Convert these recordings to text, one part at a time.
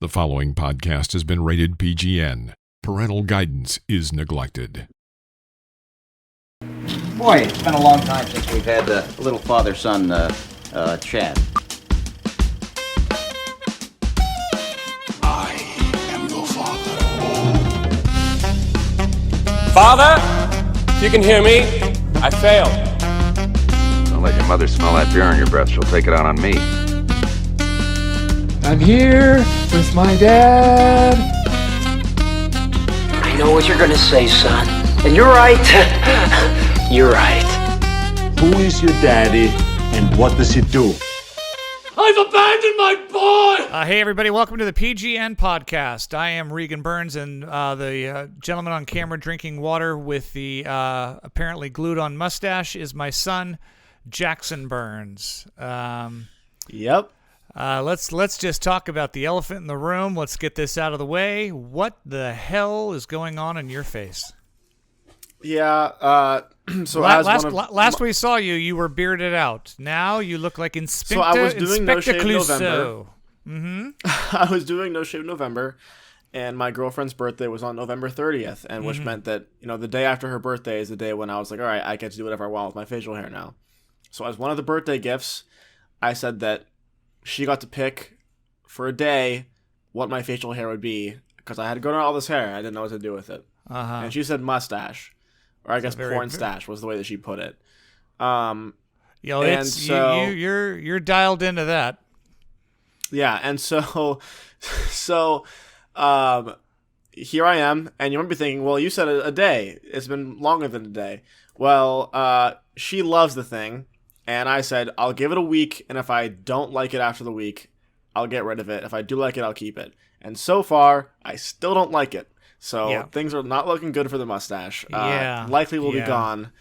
The following podcast has been rated PGN. Parental guidance is neglected. Boy, it's been a long time since we've had a little father-son chat. I am your father. Father, if you can hear me, I failed. Don't let your mother smell that beer on your breath. She'll take it out on me. I'm here with my dad. I know what you're gonna say, son. And you're right. You're right. Who is your daddy and what does he do? I've abandoned my boy! Hey, everybody. Welcome to the PGN podcast. I am Regan Burns, and the gentleman on camera drinking water with the apparently glued-on mustache is my son, Jackson Burns. Yep. Let's just talk about the elephant in the room. Let's get this out of the way. What the hell is going on in your face? Yeah. So last we saw you, you were bearded out. Now you look like Inspector. So I was doing No Shave November. Mm-hmm. I was doing No Shave November, and my girlfriend's birthday was on November 30th, and which meant that the day after her birthday is the day when I was like, all right, I get to do whatever I want with my facial hair now. So as one of the birthday gifts, I said that she got to pick for a day what my facial hair would be because I had grown out all this hair. I didn't know what to do with it. And she said mustache, or I guess porn stash was the way that she put it. You're dialed into that. Yeah, and so here I am, and you might be thinking, well, you said a day. It's been longer than a day. Well, she loves the thing. And I said, I'll give it a week, and if I don't like it after the week, I'll get rid of it. If I do like it, I'll keep it. And so far, I still don't like it. So things are not looking good for the mustache. Likely will be gone.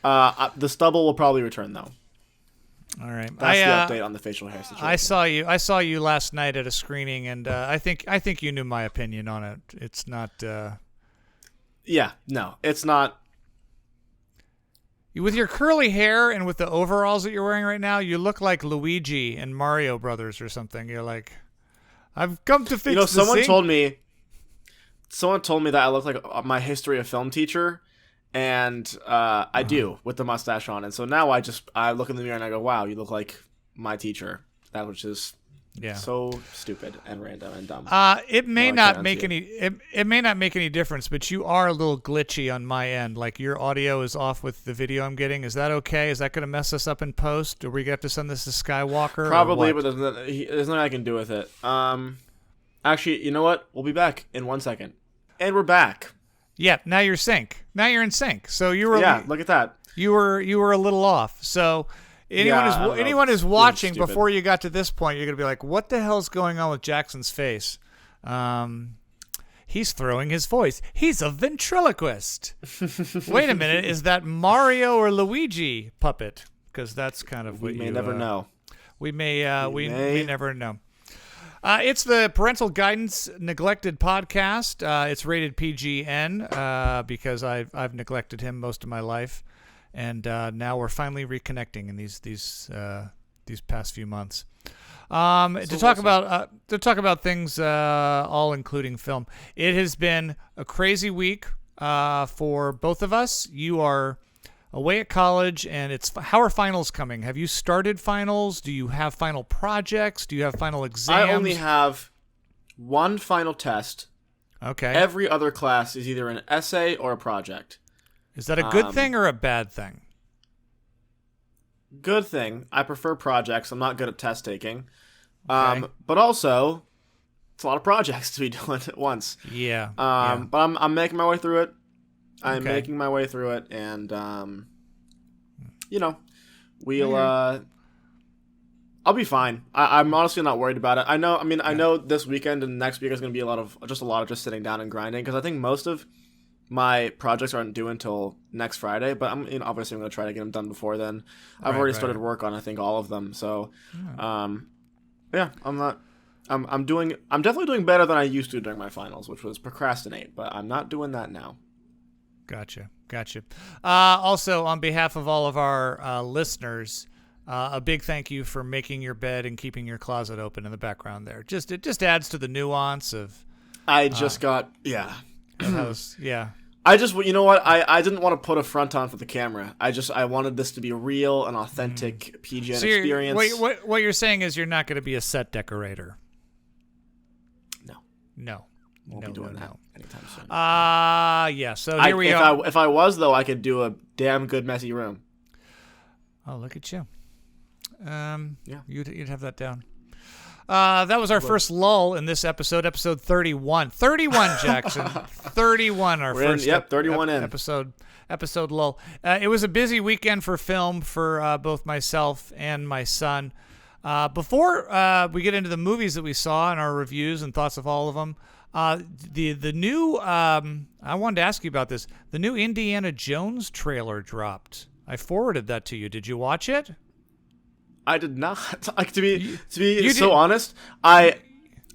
The stubble will probably return, though. All right. That's the update on the facial hair situation. I saw you last night at a screening, and I think you knew my opinion on it. It's not... Yeah, no, it's not... With your curly hair and with the overalls that you're wearing right now, you look like Luigi in Mario Brothers or something. You're like, I've come to fix the someone sink. Someone told me that I look like my history of film teacher, and I do with the mustache on. And so now I look in the mirror and I go, wow, you look like my teacher. That which is so stupid and random and dumb. It may not make any difference, but you are a little glitchy on my end. Like your audio is off with the video I'm getting. Is that okay? Is that going to mess us up in post? Or we have to send this to Skywalker? Probably, but there's nothing I can do with it. Actually, you know what? We'll be back in 1 second, and we're back. Yeah, now you're in sync. So you were look at that. You were a little off. So. Anyone is watching before you got to this point, you're going to be like, what the hell's going on with Jackson's face? He's throwing his voice. He's a ventriloquist. Wait a minute. Is that Mario or Luigi puppet? Because that's kind of what we may never know. We may never know. It's the Parental Guidance Neglected podcast. It's rated PGN because I've neglected him most of my life. And now we're finally reconnecting in these past few months to talk about things all including film. It has been a crazy week for both of us. You are away at college, and how are finals coming? Have you started finals? Do you have final projects? Do you have final exams? I only have one final test. Okay. Every other class is either an essay or a project. Is that a good thing or a bad thing? Good thing. I prefer projects. I'm not good at test taking. Okay. But also, it's a lot of projects to be doing at once. Yeah. But I'm making my way through it. Making my way through it, and we'll I'll be fine. I'm honestly not worried about it. I know this weekend and next week is going to be a lot of just sitting down and grinding, because I think most of my projects aren't due until next Friday, but obviously I'm going to try to get them done before then. I've already started work on, I think, all of them. So, I'm definitely doing better than I used to during my finals, which was procrastinate, but I'm not doing that now. Gotcha. Also, on behalf of all of our listeners, a big thank you for making your bed and keeping your closet open in the background there. It just adds to the nuance of. I just got yeah. You know what? I didn't want to put a front on for the camera. I wanted this to be real and authentic PGN experience. What you're saying is you're not going to be a set decorator. No. Won't be doing that anytime soon. Yeah. So here we are. If I was though, I could do a damn good messy room. Oh, look at you. Yeah. You'd have that down. That was our first lull in this episode 31. 31, Jackson. 31, our We're first 31 episode lull. It was a busy weekend for film for both myself and my son. Before we get into the movies that we saw and our reviews and thoughts of all of them, the new I wanted to ask you about this. The new Indiana Jones trailer dropped. I forwarded that to you. Did you watch it? I did not. To be so honest, I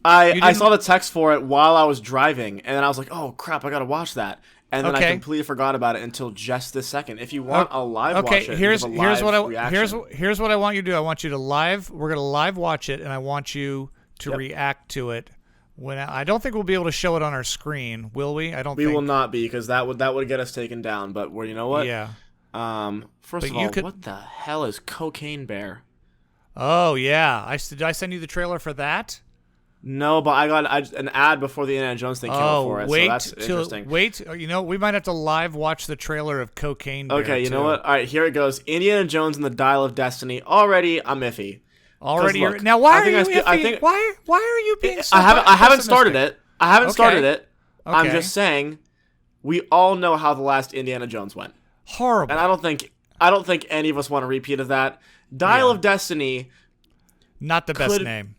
saw the text for it while I was driving, and then I was like, "Oh crap, I gotta watch that." And then I completely forgot about it until just this second. If you want, I'll live watch it. Here's what I want you to do. I want you to we're gonna live watch it, and I want you to react to it. When I don't think we'll be able to show it on our screen, will we? We will not be, because that would get us taken down. But you know what? Yeah. First of all, what the hell is Cocaine Bear? Oh yeah, did I send you the trailer for that? No, but I got an ad before the Indiana Jones thing came out for it, so that's interesting. We might have to live watch the trailer of Cocaine Bear. Okay, you know what? All right, here it goes. Indiana Jones and the Dial of Destiny. Already, I'm iffy. Now, why are you iffy? Why are you being so I haven't started it. Okay. I'm just saying, we all know how the last Indiana Jones went. Horrible. And I don't think any of us want a repeat of that. Dial of Destiny. Not the best name.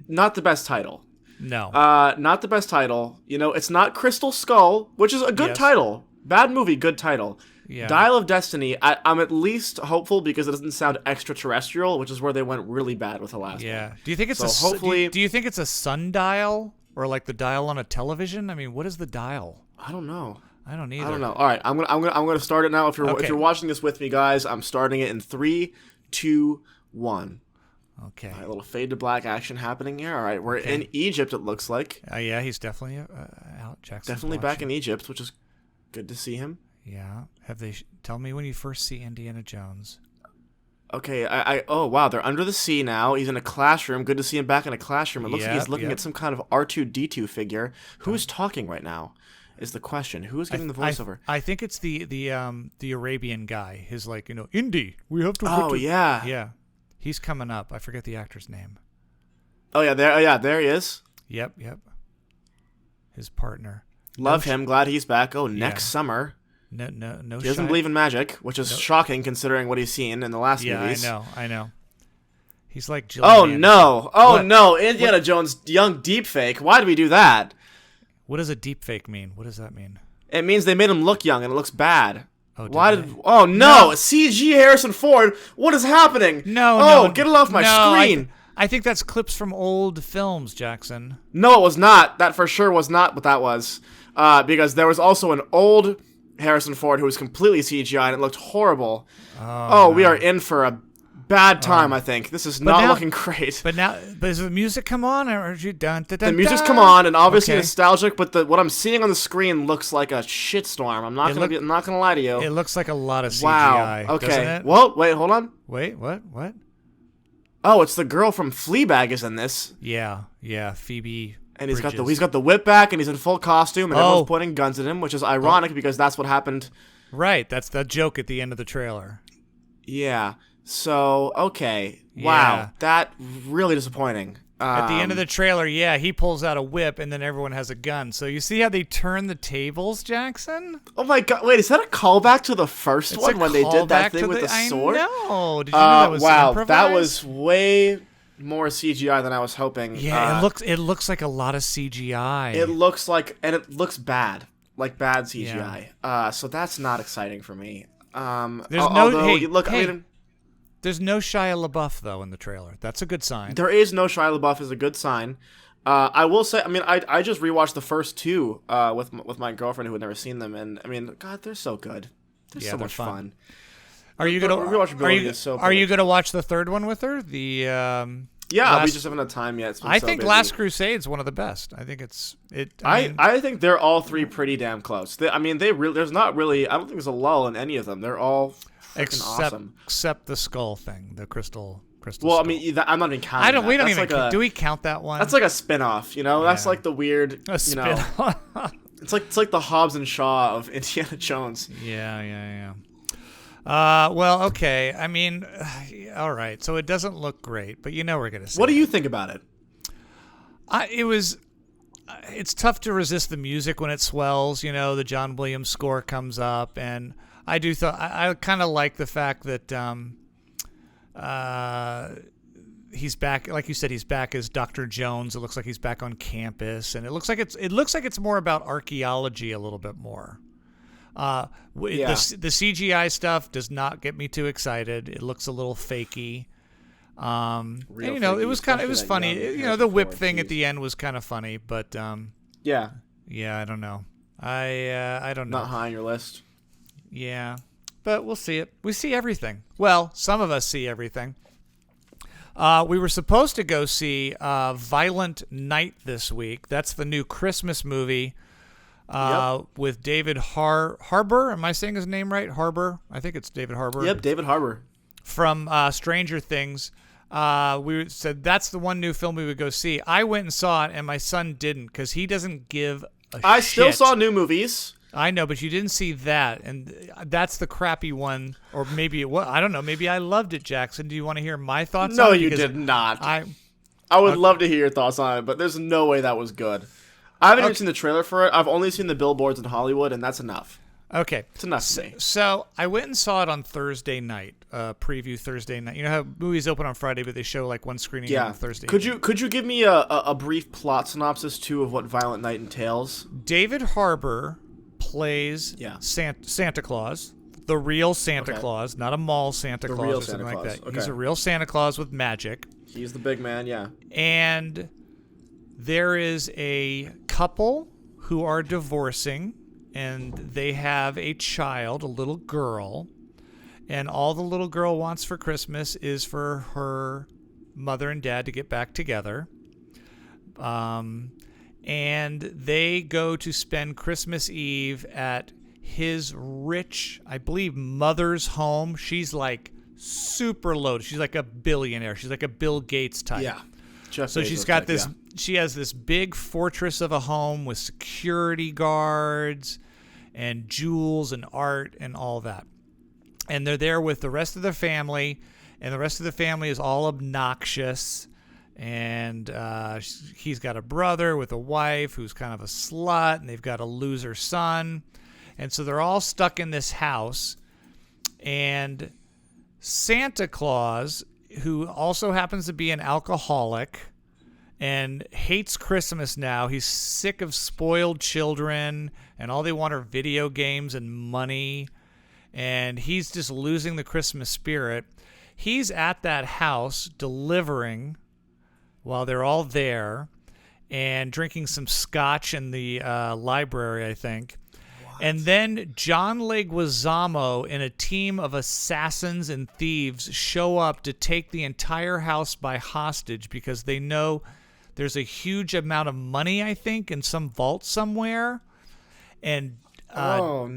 Not the best title. No. Not the best title. You know, it's not Crystal Skull, which is a good title. Bad movie, good title. Yeah. Dial of Destiny, I'm at least hopeful because it doesn't sound extraterrestrial, which is where they went really bad with the last one. Yeah. Do you think it's do you think it's a sundial or like the dial on a television? I mean, what is the dial? I don't know. I don't either. I don't know. All right, I'm gonna start it now. If you're watching this with me, guys, I'm starting it in 3, 2, 1. Okay. All right, a little fade to black action happening here. All right, we're in Egypt, it looks like. Yeah, he's definitely out. Jackson's definitely back in Egypt, which is good to see him. Yeah. Have they? Tell me when you first see Indiana Jones. Okay. Oh wow, they're under the sea now. He's in a classroom. Good to see him back in a classroom. It looks like he's looking at some kind of R2-D2 figure. Who's talking right now? Is the question. Who is giving the voiceover? I think it's the Arabian guy. His Indy. We have to. Oh yeah. Yeah. He's coming up. I forget the actor's name. Oh yeah, there he is. Yep. His partner. Love him. Glad he's back. Oh, next summer. No. He doesn't believe in magic, which is shocking considering what he's seen in the last movies. I know. He's like Jill. Oh no! Indiana Jones young deepfake. Why did we do that? What does a deepfake mean? What does that mean? It means they made him look young and it looks bad. Oh, Oh no! CG Harrison Ford. What is happening? No. Get it off my screen. I think that's clips from old films, Jackson. No, it was not. That for sure was not what that was. Because there was also an old Harrison Ford who was completely CGI and it looked horrible. Oh, we are in for a bad time, I think. This is not looking great. But does the music come on, or are you done? The music's come on, and obviously nostalgic. But what I'm seeing on the screen looks like a shitstorm. I'm not gonna lie to you. It looks like a lot of CGI. Wow. Okay. Doesn't it? Well, wait, hold on. Wait, what? Oh, it's the girl from Fleabag is in this. Yeah, Phoebe. And he's got the whip back, and he's in full costume, and everyone's pointing guns at him, which is ironic because that's what happened. Right, that's the joke at the end of the trailer. Yeah. So, okay. Wow. That really disappointing. At the end of the trailer, he pulls out a whip and then everyone has a gun. So you see how they turn the tables, Jackson? Oh my god, wait, is that a callback to the first one when they did that thing with the sword? I know. Did you know that was improvised? That was way more CGI than I was hoping. Yeah, it looks like a lot of CGI. It looks like, and it looks bad. Like bad CGI. Yeah. So that's not exciting for me. There's no Shia LaBeouf, though, in the trailer. That's a good sign. There is no Shia LaBeouf is a good sign. I will say, I just rewatched the first two with my girlfriend who had never seen them, and, God, they're so good. They're so much fun. Are you gonna rewatchability is so Are you big. gonna watch the third one with her? The Yeah, we just haven't had time yet. It's been I so think busy. Last Crusade's one of the best. I think I think they're all three pretty damn close. There's not really. I don't think there's a lull in any of them. They're all freaking awesome. Except the skull thing, the crystal. Well, skull. I mean, I'm not even counting. We don't That's even. Do we count that one? That's like a spin-off, you know. Yeah. That's like the weird, A you know. It's like the Hobbs and Shaw of Indiana Jones. Yeah. Well, okay. I mean, all right. So it doesn't look great, but we're gonna see. What do you think about it? It's tough to resist the music when it swells. The John Williams score comes up, and I kind of like the fact that he's back. Like you said, he's back as Dr. Jones. It looks like he's back on campus, and it looks like it's more about archaeology a little bit more. The CGI stuff does not get me too excited. It looks a little fakey. And, it was funny. The whip thing at the end was kind of funny, but yeah, I don't know. I don't know. Not high on your list. Yeah, but we'll see it. We see everything. Well, some of us see everything. We were supposed to go see Violent Night this week. That's the new Christmas movie. With David Harbour. Am I saying his name right? Harbour? I think it's David Harbour. Yep, David Harbour. From Stranger Things. We said that's the one new film we would go see. I went and saw it, and my son didn't because he doesn't give a shit. I still saw new movies. I know, but you didn't see that, and that's the crappy one. Or maybe it was. I don't know. Maybe I loved it, Jackson. Do you want to hear my thoughts on it? No, you did not. I would love to hear your thoughts on it, but there's no way that was good. I haven't even seen the trailer for it. I've only seen the billboards in Hollywood, and that's enough. Okay. It's enough for me. So I went and saw it on Thursday night, preview Thursday night. You know how movies open on Friday, but they show like one screening on Thursday. Could you give me a brief plot synopsis, too, of what Violent Night entails? David Harbour plays Santa Claus, the real Santa Claus, not a mall Santa Claus or something like that. Okay. He's a real Santa Claus with magic. He's the big man, yeah. And there is a couple who are divorcing, and they have a child, a little girl, and all the little girl wants for Christmas is for her mother and dad to get back together. And they go to spend Christmas Eve at his rich, I believe, mother's home. She's like super loaded. She's like a billionaire. She's like a Bill Gates type. Yeah. So she's got this. Yeah. She has this big fortress of a home with security guards and jewels and art and all that. And they're there with the rest of the family, and the rest of the family is all obnoxious. And he's got a brother with a wife who's kind of a slut, and they've got a loser son. And so they're all stuck in this house. And Santa Claus, who also happens to be an alcoholic and hates Christmas now. He's sick of spoiled children, and all they want are video games and money. And he's just losing the Christmas spirit. He's at that house delivering while they're all there and drinking some scotch in the library, I think. What? And then John Leguizamo and a team of assassins and thieves show up to take the entire house by hostage because they know there's a huge amount of money, I think, in some vault somewhere. And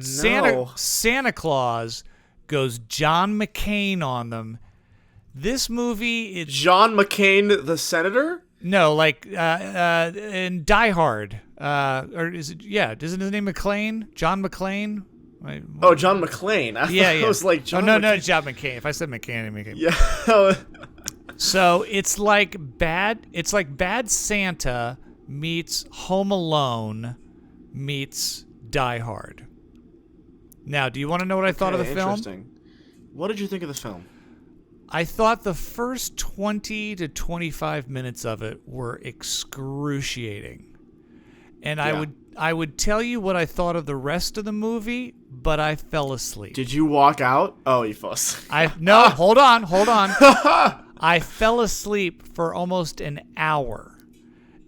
Santa Claus goes John McCain on them. This movie is John McCain, the senator? No, like in Die Hard, or is it? Yeah, isn't his name McClane? John McClane? Oh, John McClane. I thought it was like John. No, it's John McCain. If I said McCain, I mean McCain. Yeah. So it's like bad. It's like Bad Santa meets Home Alone meets Die Hard. Now, do you want to know what I thought of the film? Interesting. What did you think of the film? I thought the first 20 to 25 minutes of it were excruciating. And I would tell you what I thought of the rest of the movie, but I fell asleep. Did you walk out? Oh, you fell asleep. No, hold on. I fell asleep for almost an hour.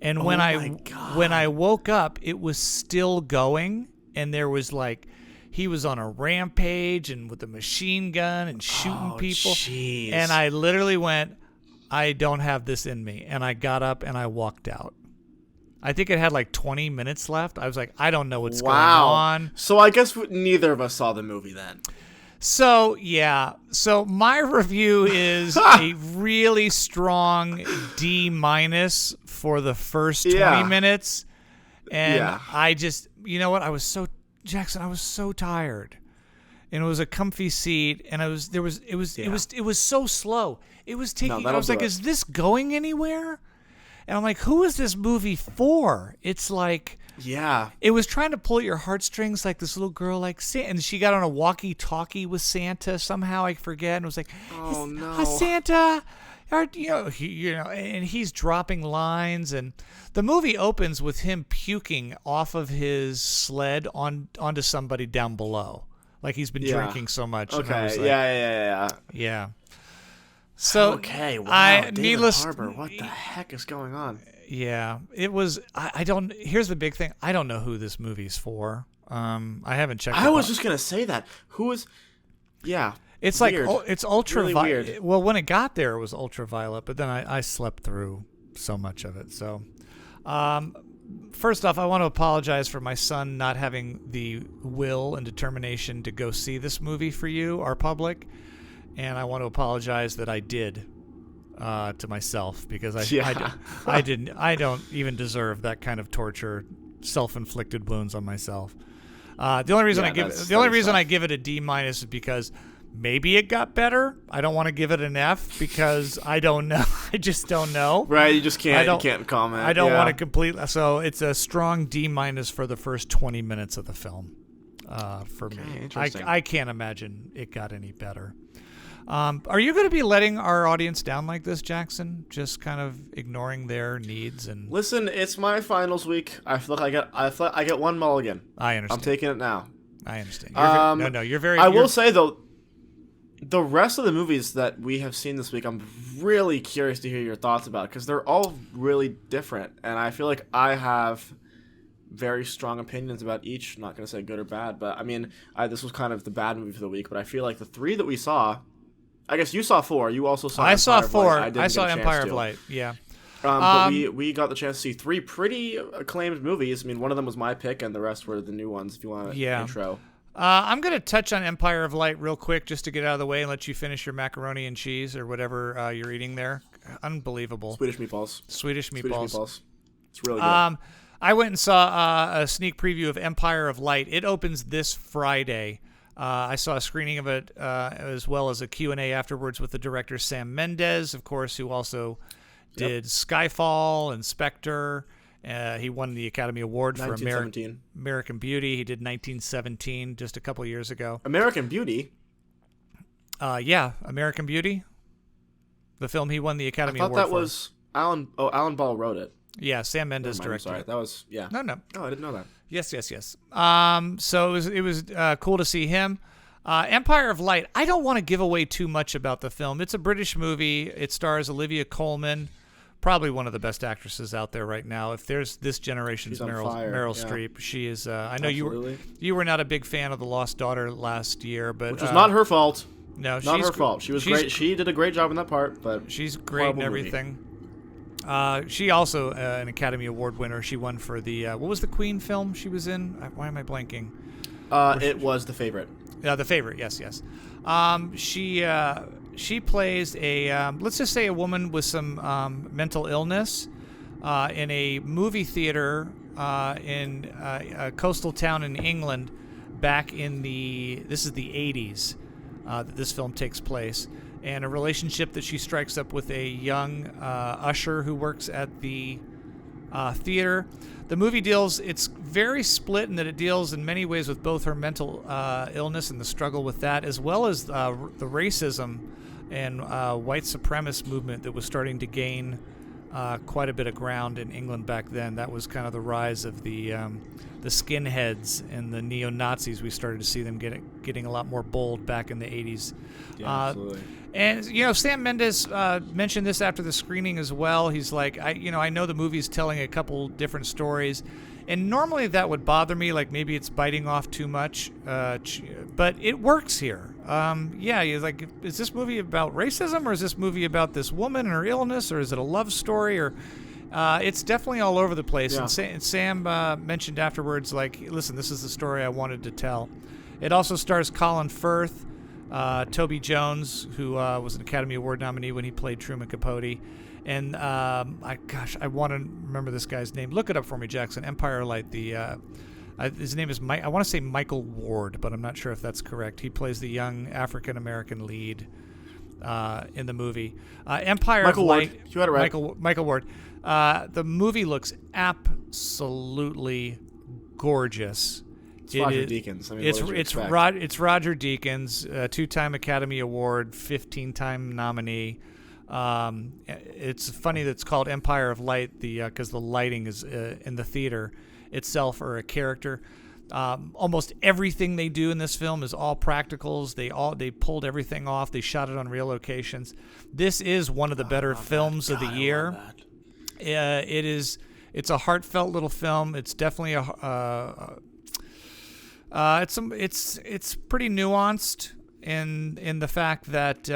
And when I woke up, it was still going, and there was like he was on a rampage and with a machine gun and shooting people. Jeez. And I literally went, I don't have this in me. And I got up and I walked out. I think it had like 20 minutes left. I was like, I don't know what's going on. So I guess neither of us saw the movie then. So, yeah. So my review is a really strong D- for the first 20 minutes. And I just, you know what? I was so tired. And it was a comfy seat, and it was so slow. It was taking, I was like, is this going anywhere? And I'm like, who is this movie for? It's like, it was trying to pull at your heartstrings, like this little girl, like, and she got on a walkie-talkie with Santa somehow, I forget, and was like, oh no, Santa, and he's dropping lines, and the movie opens with him puking off of his sled onto somebody down below, like he's been drinking so much. Okay, like, yeah. So okay, wow. David needless. Harbour, what the heck is going on? Yeah, it was. I don't. Here's the big thing. I don't know who this movie's for. I haven't checked. I was just gonna say that. Who is? Yeah. It's weird. like it's ultraviolet. Really weird. Well, when it got there, it was ultraviolet, but then I slept through so much of it. So, first off, I want to apologize for my son not having the will and determination to go see this movie for you, our public. And I want to apologize that I did to myself, because I don't even deserve that kind of torture, self-inflicted wounds on myself. The only reason I give it a D- is because maybe it got better. I don't want to give it an F because I don't know. I just don't know. Right, you just can't. You can't comment. I don't want to completely. So it's a strong D- for the first 20 minutes of the film. For me, I can't imagine it got any better. Are you going to be letting our audience down like this, Jackson? Just kind of ignoring their needs and listen. It's my finals week. I feel like I get one mulligan. I understand. I'm taking it now. I understand. You're very. I will say though, the rest of the movies that we have seen this week, I'm really curious to hear your thoughts about, because they're all really different, and I feel like I have very strong opinions about each. I'm not going to say good or bad, but I mean, this was kind of the bad movie for the week. But I feel like the three that we saw. I guess you saw 4. You also saw. I saw 4. I saw Empire of Light. Yeah. But we got the chance to see 3 pretty acclaimed movies. I mean, one of them was my pick, and the rest were the new ones. If you want to intro. I'm going to touch on Empire of Light real quick, just to get out of the way and let you finish your macaroni and cheese or whatever you're eating there. Unbelievable. Swedish meatballs. It's really good. I went and saw a sneak preview of Empire of Light. It opens this Friday. I saw a screening of it as well as a Q&A afterwards with the director Sam Mendez, of course, who also did Skyfall and Spectre. He won the Academy Award for American Beauty. He did 1917 just a couple years ago. American Beauty? Yeah, American Beauty. The film he won the Academy Award for. I thought that was Alan Ball wrote it. Yeah, Sam Mendes directed. Sorry, that was No. Oh, I didn't know that. Yes. So it was cool to see him. Empire of Light. I don't want to give away too much about the film. It's a British movie. It stars Olivia Coleman, probably one of the best actresses out there right now. If there's this generation's Meryl Streep, she is. I know you were not a big fan of The Lost Daughter last year, but which was not her fault. No, not her fault. She was great. She did a great job in that part, but she's great in everything. She also an Academy Award winner. She won for the what was the Queen film she was in? Why am I blanking? It was The Favorite. The Favorite. Yes. She plays a let's just say a woman with some mental illness in a movie theater in a coastal town in England back in the 80s that this film takes place. And a relationship that she strikes up with a young usher who works at the theater. The movie it's very split in that it deals in many ways with both her mental illness and the struggle with that, as well as the racism and white supremacist movement that was starting to gain quite a bit of ground in England back then. That was kind of the rise of the skinheads and the neo-Nazis. We started to see them getting a lot more bold back in the 80s. Yeah, absolutely. And, Sam Mendez mentioned this after the screening as well. He's like, I know the movie's telling a couple different stories, and normally that would bother me, like maybe it's biting off too much, but it works here. You're like, is this movie about racism, or is this movie about this woman and her illness, or is it a love story, or... it's definitely all over the place. Yeah. And Sam mentioned afterwards, like, listen, this is the story I wanted to tell. It also stars Colin Firth, Toby Jones, who was an Academy Award nominee when he played Truman Capote. And I want to remember this guy's name. Look it up for me, Jackson. Empire Light. His name is Mike. I want to say Michael Ward, but I'm not sure if that's correct. He plays the young African American lead in the movie. Empire Michael Light. Ward. You had it right. Michael Ward. The movie looks absolutely gorgeous. It's Roger Deakins. I mean, it's Roger Deakins, two-time Academy Award, 15-time nominee. It's funny that it's called Empire of Light, because the lighting is in the theater itself or a character. Almost everything they do in this film is all practicals. They pulled everything off. They shot it on real locations. This is one of the better films of the year. It's a heartfelt little film. It's definitely it's pretty nuanced in the fact that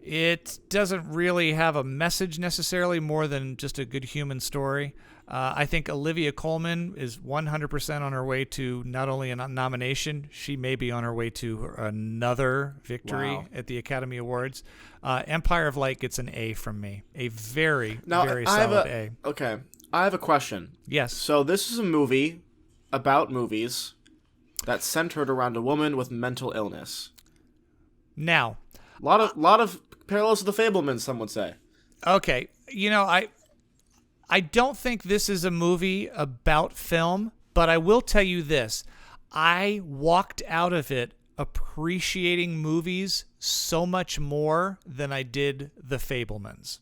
it doesn't really have a message necessarily, more than just a good human story. I think Olivia Coleman is 100% on her way to not only a nomination, she may be on her way to another victory at the Academy Awards. Empire of Light gets an A from me. A very solid A. Okay. I have a question. Yes. So this is a movie about movies that's centered around a woman with mental illness. Now. A lot of parallels to The Fabelmans, some would say. Okay. I don't think this is a movie about film, but I will tell you this. I walked out of it appreciating movies so much more than I did The Fabelmans.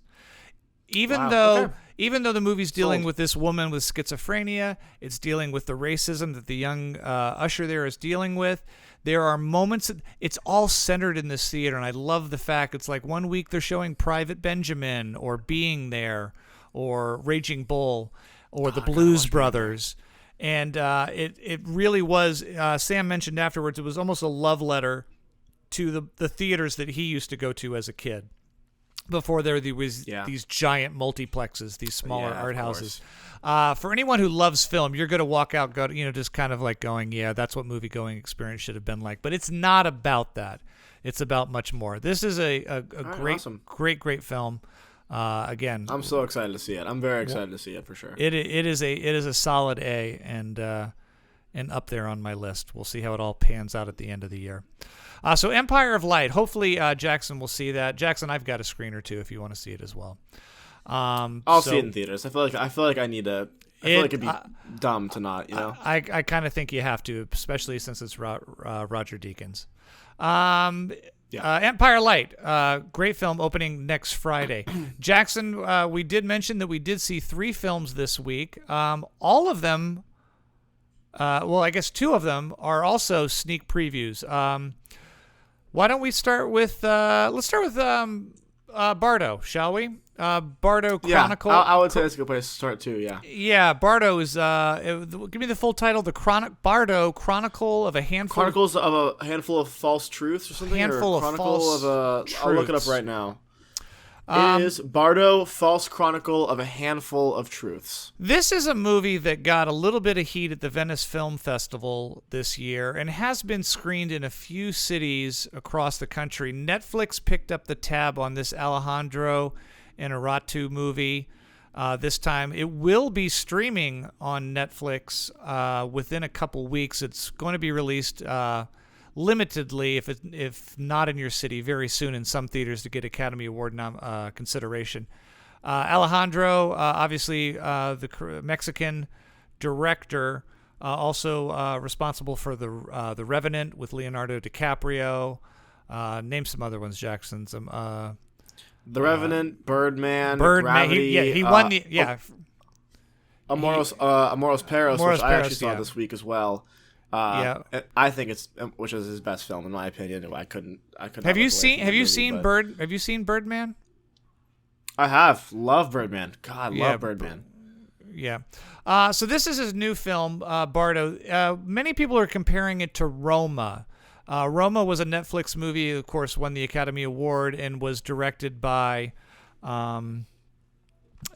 Even though the movie's dealing with this woman with schizophrenia, it's dealing with the racism that the young usher there is dealing with. There are moments, it's all centered in this theater, and I love the fact it's like one week they're showing Private Benjamin or Being There, or Raging Bull, or the Blues Brothers. And it really was, Sam mentioned afterwards, it was almost a love letter to the theaters that he used to go to as a kid, before there was these giant multiplexes, these smaller art houses. For anyone who loves film, you're going to walk out, just kind of like going, yeah, that's what movie-going experience should have been like. But it's not about that. It's about much more. This is a great film. Again, I'm so excited to see it. I'm very excited to see it for sure. It is a solid A, and up there on my list. We'll see how it all pans out at the end of the year. So Empire of Light. Hopefully Jackson will see that. Jackson, I've got a screener too if you want to see it as well. I'll see it in theaters. I feel like I need to. I feel like it'd be dumb to not. I kind of think you have to, especially since it's Roger Deakins. Empire Light, great film, opening next Friday. Jackson, we did mention that we did see 3 films this week. All of them, I guess 2 of them are also sneak previews. Why don't we start with, let's start with Bardo, shall we? Bardo Chronicle. Yeah, I would say it's a good place to start too, yeah. Yeah, Bardo is, give me the full title, Bardo Chronicle of a Handful... Chronicles of a Handful of False Truths or something? Handful of False Truths. I'll look it up right now. It is Bardo, False Chronicle of a Handful of Truths. This is a movie that got a little bit of heat at the Venice Film Festival this year and has been screened in a few cities across the country. Netflix picked up the tab on this Alejandro Iñárritu movie this time. It will be streaming on Netflix within a couple weeks. It's going to be released limitedly, if not in your city, very soon in some theaters to get Academy Award consideration. Alejandro, obviously the Mexican director, also responsible for the Revenant with Leonardo DiCaprio. Name some other ones, Jackson. The Revenant, Birdman, Birdman. Gravity. He won the Amoros Perros, which I actually saw this week as well. I think which is his best film in my opinion. I couldn't. Have you seen Birdman? I have. Love Birdman. God, love Birdman. Yeah. So this is his new film, Bardo. Many people are comparing it to Roma. Roma was a Netflix movie, of course, won the Academy Award and was directed by, and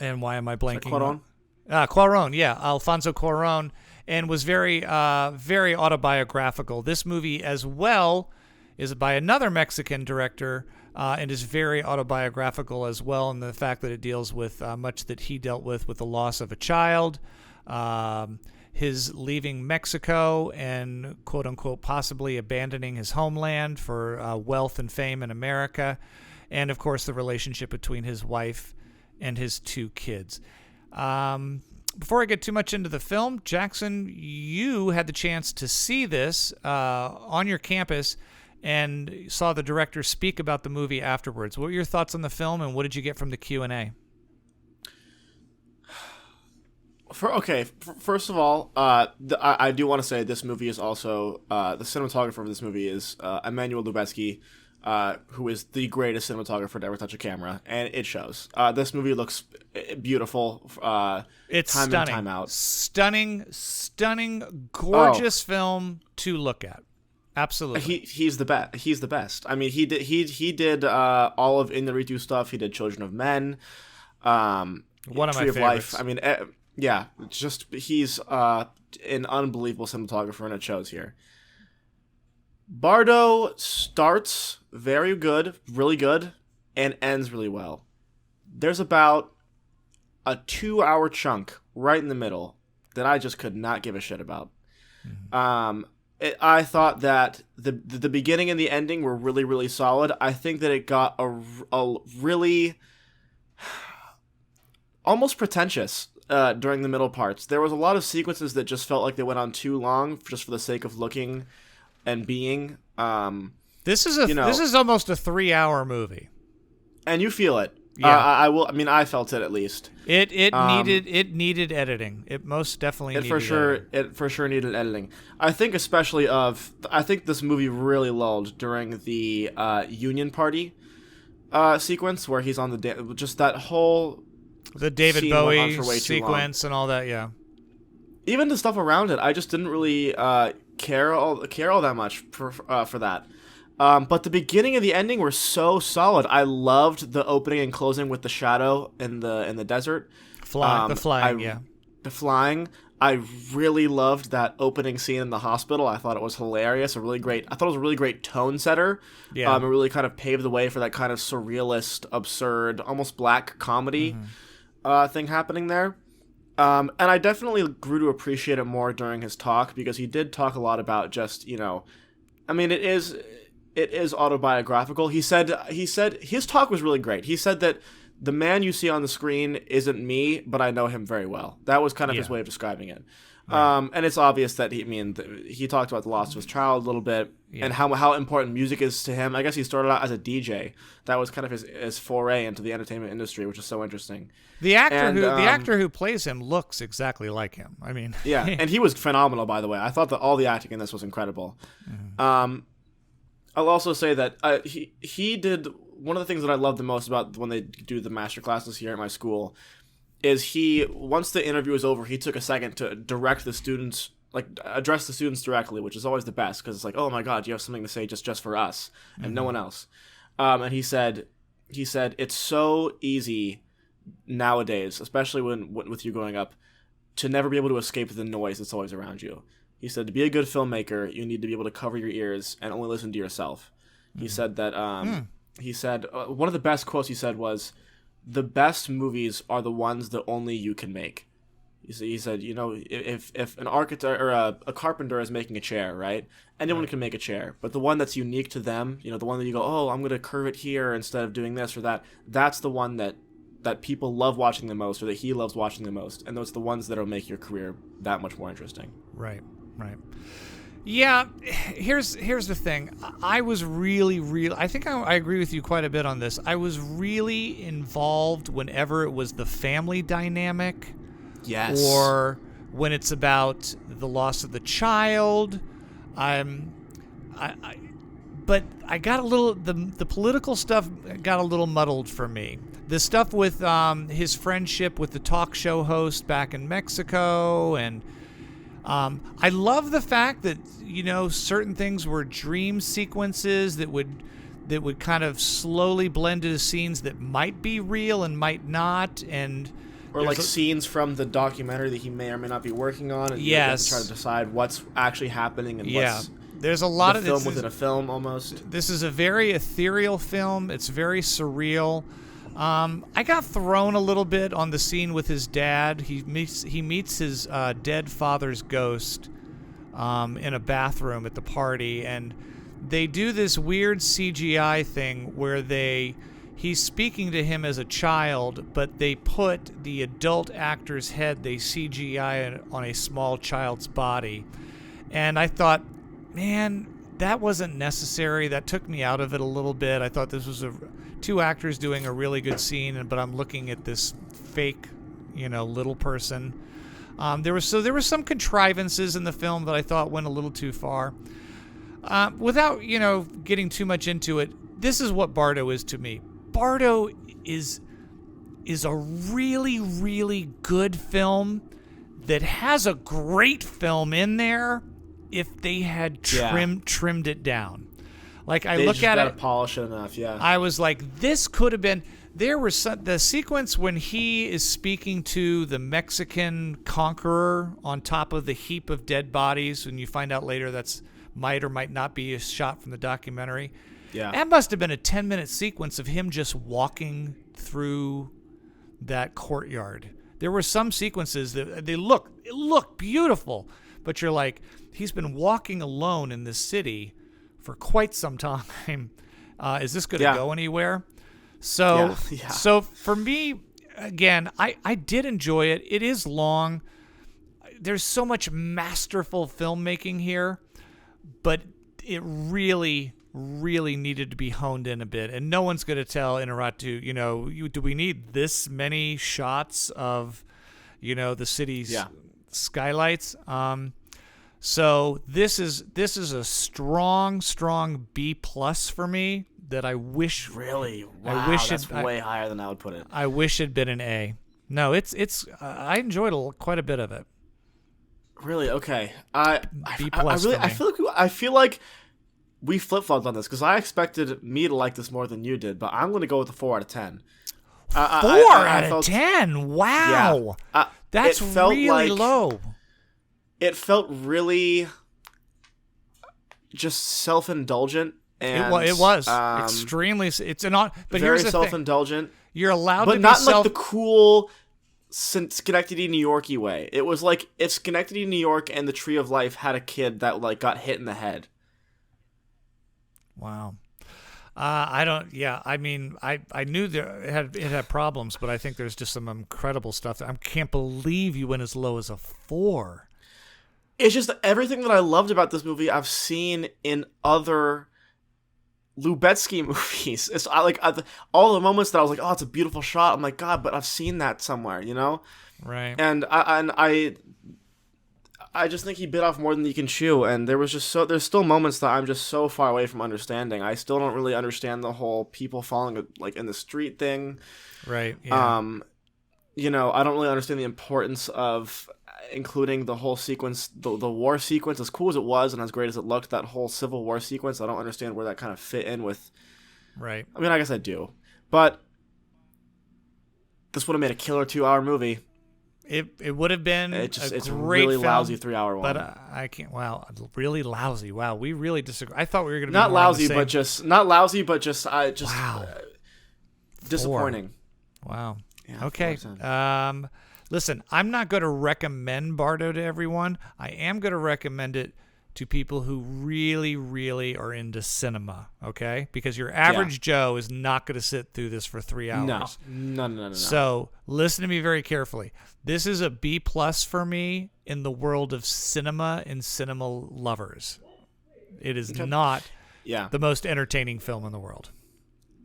why am I blanking? Cuarón? Cuarón, yeah, Alfonso Cuarón, and was very, very autobiographical. This movie, as well, is by another Mexican director, and is very autobiographical as well, in the fact that it deals with much that he dealt with the loss of a child, his leaving Mexico and quote unquote possibly abandoning his homeland for wealth and fame in America, and of course the relationship between his wife and his 2 kids. Before I get too much into the film, Jackson, you had the chance to see this on your campus and saw the director speak about the movie afterwards. What were your thoughts on the film, and what did you get from the Q&A? First of all, I do want to say this movie is also the cinematographer of this movie is Emmanuel Lubezki, who is the greatest cinematographer to ever touch a camera, and it shows. This movie looks beautiful. It's time stunning. In, time out. Stunning, gorgeous film to look at. Absolutely. He's the best. He's the best. I mean, he did all of Iñárritu stuff. He did Children of Men. One of Tree my of favorites. Life. I mean, yeah, he's an unbelievable cinematographer, and it shows here. Bardo starts very good, really good, and ends really well. There's about a 2-hour chunk right in the middle that I just could not give a shit about. Mm-hmm. I thought that the beginning and the ending were really, really solid. I think that it got a really almost pretentious during the middle parts. There was a lot of sequences that just felt like they went on too long just for the sake of looking and being. This is almost a 3-hour movie, and you feel it. Yeah. I felt it at least. It needed editing. It most definitely needed editing. It for sure needed editing. I think this movie really lulled during the Union Party sequence where he's on just that whole the David Bowie sequence and all that. Yeah. Even the stuff around it, I just didn't really care all that much for that. But the beginning and the ending were so solid. I loved the opening and closing with the shadow in the desert. The flying. I really loved that opening scene in the hospital. I thought it was hilarious. I thought it was a really great tone setter. Yeah. It really kind of paved the way for that kind of surrealist, absurd, almost black comedy thing happening there. And I definitely grew to appreciate it more during his talk, because he did talk a lot about just, I mean, it is autobiographical. He said his talk was really great. He said that the man you see on the screen isn't me, but I know him very well. That was kind of his way of describing it. Right. And it's obvious that he talked about the loss of his child a little bit and how important music is to him. I guess he started out as a DJ. That was kind of his foray into the entertainment industry, which is so interesting. The actor who plays him looks exactly like him. I mean, yeah, and he was phenomenal, by the way. I thought that all the acting in this was incredible. Mm-hmm. I'll also say that he did one of the things that I love the most about when they do the master classes here at my school is once the interview was over, he took a second to direct the students, address the students directly, which is always the best, because it's like, oh my God, you have something to say just for us and no one else. And he said it's so easy nowadays, especially with you growing up, to never be able to escape the noise that's always around you. He said, to be a good filmmaker, you need to be able to cover your ears and only listen to yourself. He said that, one of the best quotes he said was, the best movies are the ones that only you can make. He said, if an architect or a carpenter is making a chair, right? Anyone can make a chair, but the one that's unique to them, the one that you go, oh, I'm going to curve it here instead of doing this or that, that's the one that people love watching the most, or that he loves watching the most. And those are the ones that will make your career that much more interesting. Right. Yeah, here's the thing. I was really, I think I agree with you quite a bit on this. I was really involved whenever it was the family dynamic. Yes. Or when it's about the loss of the child. But I got a little, the political stuff got a little muddled for me. The stuff with his friendship with the talk show host back in Mexico, and I love the fact that, you know, certain things were dream sequences that would kind of slowly blend into scenes that might be real and might not, or like scenes from the documentary that he may or may not be working on, and you have to try to decide what's actually happening and what's there's a lot of film within a film almost. This is a very ethereal film. It's very surreal. I got thrown a little bit on the scene with his dad. He meets his dead father's ghost in a bathroom at the party, and they do this weird CGI thing where he's speaking to him as a child, but they put the adult actor's head, they CGI on a small child's body. And I thought, man, that wasn't necessary. That took me out of it a little bit. I thought this was two actors doing a really good scene, but I'm looking at this fake, you know, little person. There were some contrivances in the film that I thought went a little too far. Without, you know, getting too much into it, this is what Bardo is to me. Bardo is a really, really good film that has a great film in there if they had trimmed it down. Like, I look at it, polish it enough. Yeah, I was like, this could have been. There was the sequence when he is speaking to the Mexican conqueror on top of the heap of dead bodies, and you find out later that's might or might not be a shot from the documentary. Yeah, that must have been a 10-minute sequence of him just walking through that courtyard. There were some sequences that it looked beautiful, but you're like, he's been walking alone in this city for quite some time. Is this going to go anywhere? So for me, again, I did enjoy it. It is long. There's so much masterful filmmaking here, but it really, really needed to be honed in a bit. And no one's going to tell Iñárritu, you know, do we need this many shots of, you know, the city's skylights? So this is a strong B+ for me that I wish. Really? Wow, that's way higher than I would put it. I wish it'd been an A. No, it's I enjoyed quite a bit of it. Really? Okay. B+ I feel like we flip-flopped on this because I expected me to like this more than you did, but I'm going to go with a 4 out of 10. 4 out of 10? Wow. Yeah. That's really low. It felt really just self-indulgent, and it was extremely. It's but very here's the self-indulgent. Thing. You're allowed but to, not like the cool Schenectady, New York-y way. It was like if Schenectady, New York, and the Tree of Life had a kid that like got hit in the head. Wow. I don't. Yeah, I mean, I knew it had problems, but I think there's just some incredible stuff. I can't believe you went as low as a 4. It's just everything that I loved about this movie I've seen in other Lubetsky movies. It's all the moments that I was like, oh, it's a beautiful shot. I'm like, God, but I've seen that somewhere, you know? Right. And I just think he bit off more than he can chew. And there's still moments that I'm just so far away from understanding. I still don't really understand the whole people falling like in the street thing. Right. Yeah. You know, I don't really understand the importance of including the whole sequence, the war sequence, as cool as it was and as great as it looked, that whole Civil War sequence. I don't understand where that kind of fit in with. Right. I mean, I guess I do, but this would have made a killer 2-hour movie. It would have been it's a a great really film, lousy 3-hour one. But I can't. Wow, really lousy. Wow, we really disagree. I thought we were going to be not more on lousy, the same. not lousy, but just wow. Disappointing. 4. Wow. Yeah, okay. Listen, I'm not going to recommend Bardo to everyone. I am going to recommend it to people who really, really are into cinema, okay? Because your average Joe is not going to sit through this for 3 hours. No. So listen to me very carefully. This is a B+ for me in the world of cinema and cinema lovers. It is not the most entertaining film in the world.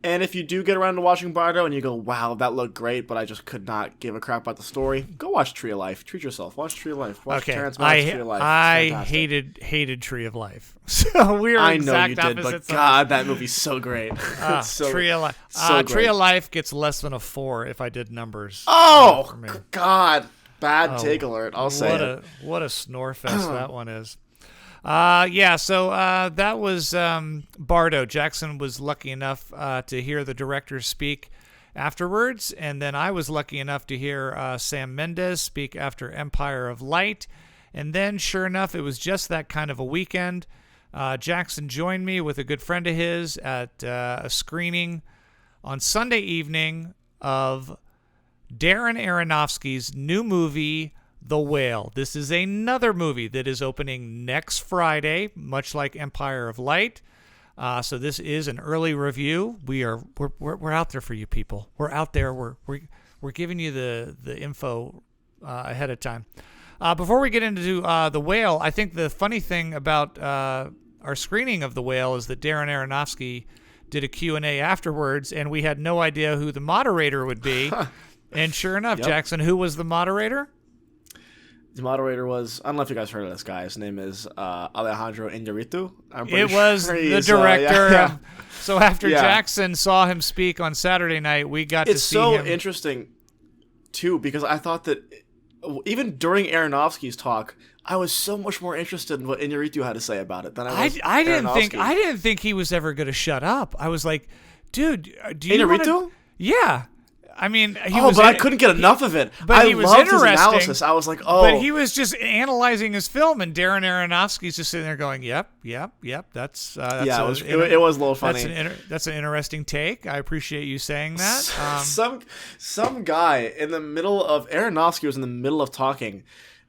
And if you do get around to watching Bardo and you go, wow, that looked great, but I just could not give a crap about the story, go watch Tree of Life. Treat yourself. Watch Tree of Life. Watch Terrence Malick's Tree of Life. I hated Tree of Life. So we are exact opposites. I know you did, but God, that movie's so great. Tree of Life. Tree of Life gets less than a 4 if I did numbers. Oh, God. Bad take alert. I'll say it. What a snore fest that one is. So that was Bardo. Jackson was lucky enough to hear the director speak afterwards, and then I was lucky enough to hear Sam Mendez speak after Empire of Light, and then sure enough, it was just that kind of a weekend. Jackson joined me with a good friend of his at a screening on Sunday evening of Darren Aronofsky's new movie, The Whale. This is another movie that is opening next Friday, much like Empire of Light. So this is an early review. We're out there for you people. We're out there. We're giving you the info ahead of time. Before we get into The Whale, I think the funny thing about our screening of The Whale is that Darren Aronofsky did a Q&A afterwards, and we had no idea who the moderator would be. And sure enough, Jackson, who was the moderator? The moderator was, I don't know if you guys heard of this guy. His name is Alejandro Iñárritu. It was the director. So after Jackson saw him speak on Saturday night, we got to see him. It's so interesting, too, because I thought that even during Aronofsky's talk, I was so much more interested in what Iñárritu had to say about it than I was Aronofsky. I didn't think he was ever going to shut up. I was like, dude, do you Iñárritu? Yeah. I mean, I couldn't get enough of it. But he was loved his interesting. analysis. I was like, oh. But he was just analyzing his film, and Darren Aronofsky's just sitting there going, "Yep, that's it was a little funny. That's an interesting take. I appreciate you saying that." Some guy in the middle of Aronofsky was in the middle of talking.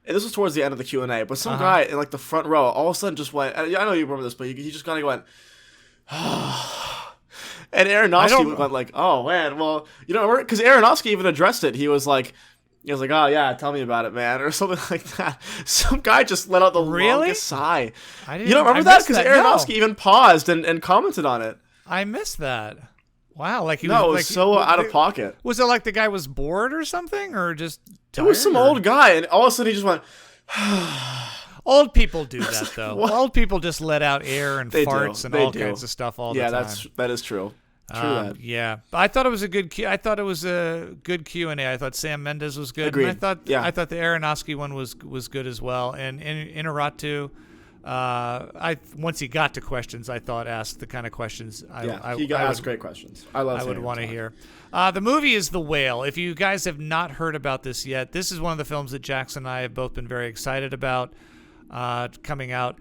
And this was towards the end of the Q&A, but some guy in like the front row all of a sudden just went. I know you remember this, but he just kind of went. And Aronofsky went like, "Oh man, well, you know," because Aronofsky even addressed it. He was like, "Oh yeah, tell me about it, man," or something like that. Some guy just let out the longest sigh. You don't remember that? Because Aronofsky even paused and commented on it. I missed that. Wow, like it was so out of pocket. Was it like the guy was bored or something, or just tired? It was some old guy, and all of a sudden he just went. Old people do that though. Old people just let out air and farts and all kinds of stuff all the time. Yeah, that is true. Yeah, but I thought it was a good. I thought it was a good Q&A. I thought Sam Mendez was good. Agreed. And I thought the Aronofsky one was good as well. And Iñárritu, once he got to questions, I thought asked the kind of questions. He asked great questions. I would want to hear. The movie is The Whale. If you guys have not heard about this yet, this is one of the films that Jackson and I have both been very excited about coming out.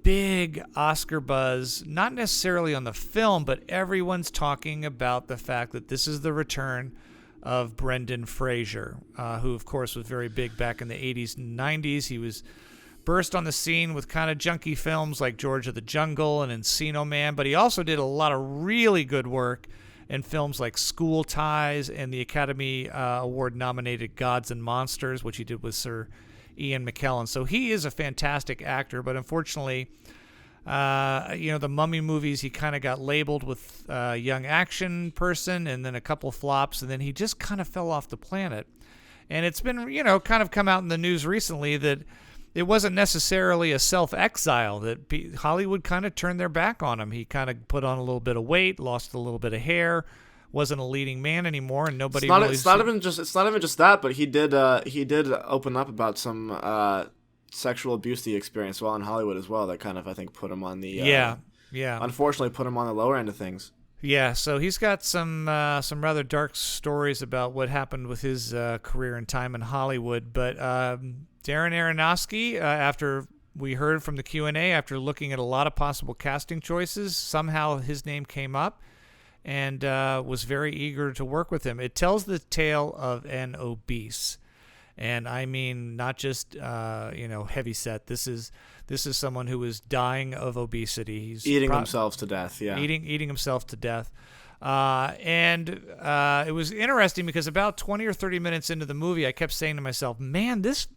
Big Oscar buzz, not necessarily on the film, but everyone's talking about the fact that this is the return of Brendan Fraser, who, of course, was very big back in the 80s and 90s. He was burst on the scene with kind of junky films like George of the Jungle and Encino Man, but he also did a lot of really good work in films like School Ties and the Academy Award-nominated Gods and Monsters, which he did with Sir Ian McKellen. So he is a fantastic actor, but unfortunately, the Mummy movies, he kind of got labeled with young action person and then a couple flops, and then he just kind of fell off the planet. And it's been, kind of come out in the news recently that it wasn't necessarily a self-exile, that Hollywood kind of turned their back on him. He kind of put on a little bit of weight, lost a little bit of hair, wasn't a leading man anymore, and nobody. It's not even just that, but he did open up about some sexual abuse he experienced while in Hollywood as well. That kind of, I think, put him on the unfortunately put him on the lower end of things. Yeah, so he's got some rather dark stories about what happened with his career and time in Hollywood. But Darren Aronofsky, after we heard from the Q&A, after looking at a lot of possible casting choices, somehow his name came up, and was very eager to work with him. It tells the tale of an obese. And I mean, not just heavy set. This is someone who is dying of obesity. He's eating himself to death. Yeah, eating himself to death. And it was interesting because about 20 or 30 minutes into the movie, I kept saying to myself, "Man, this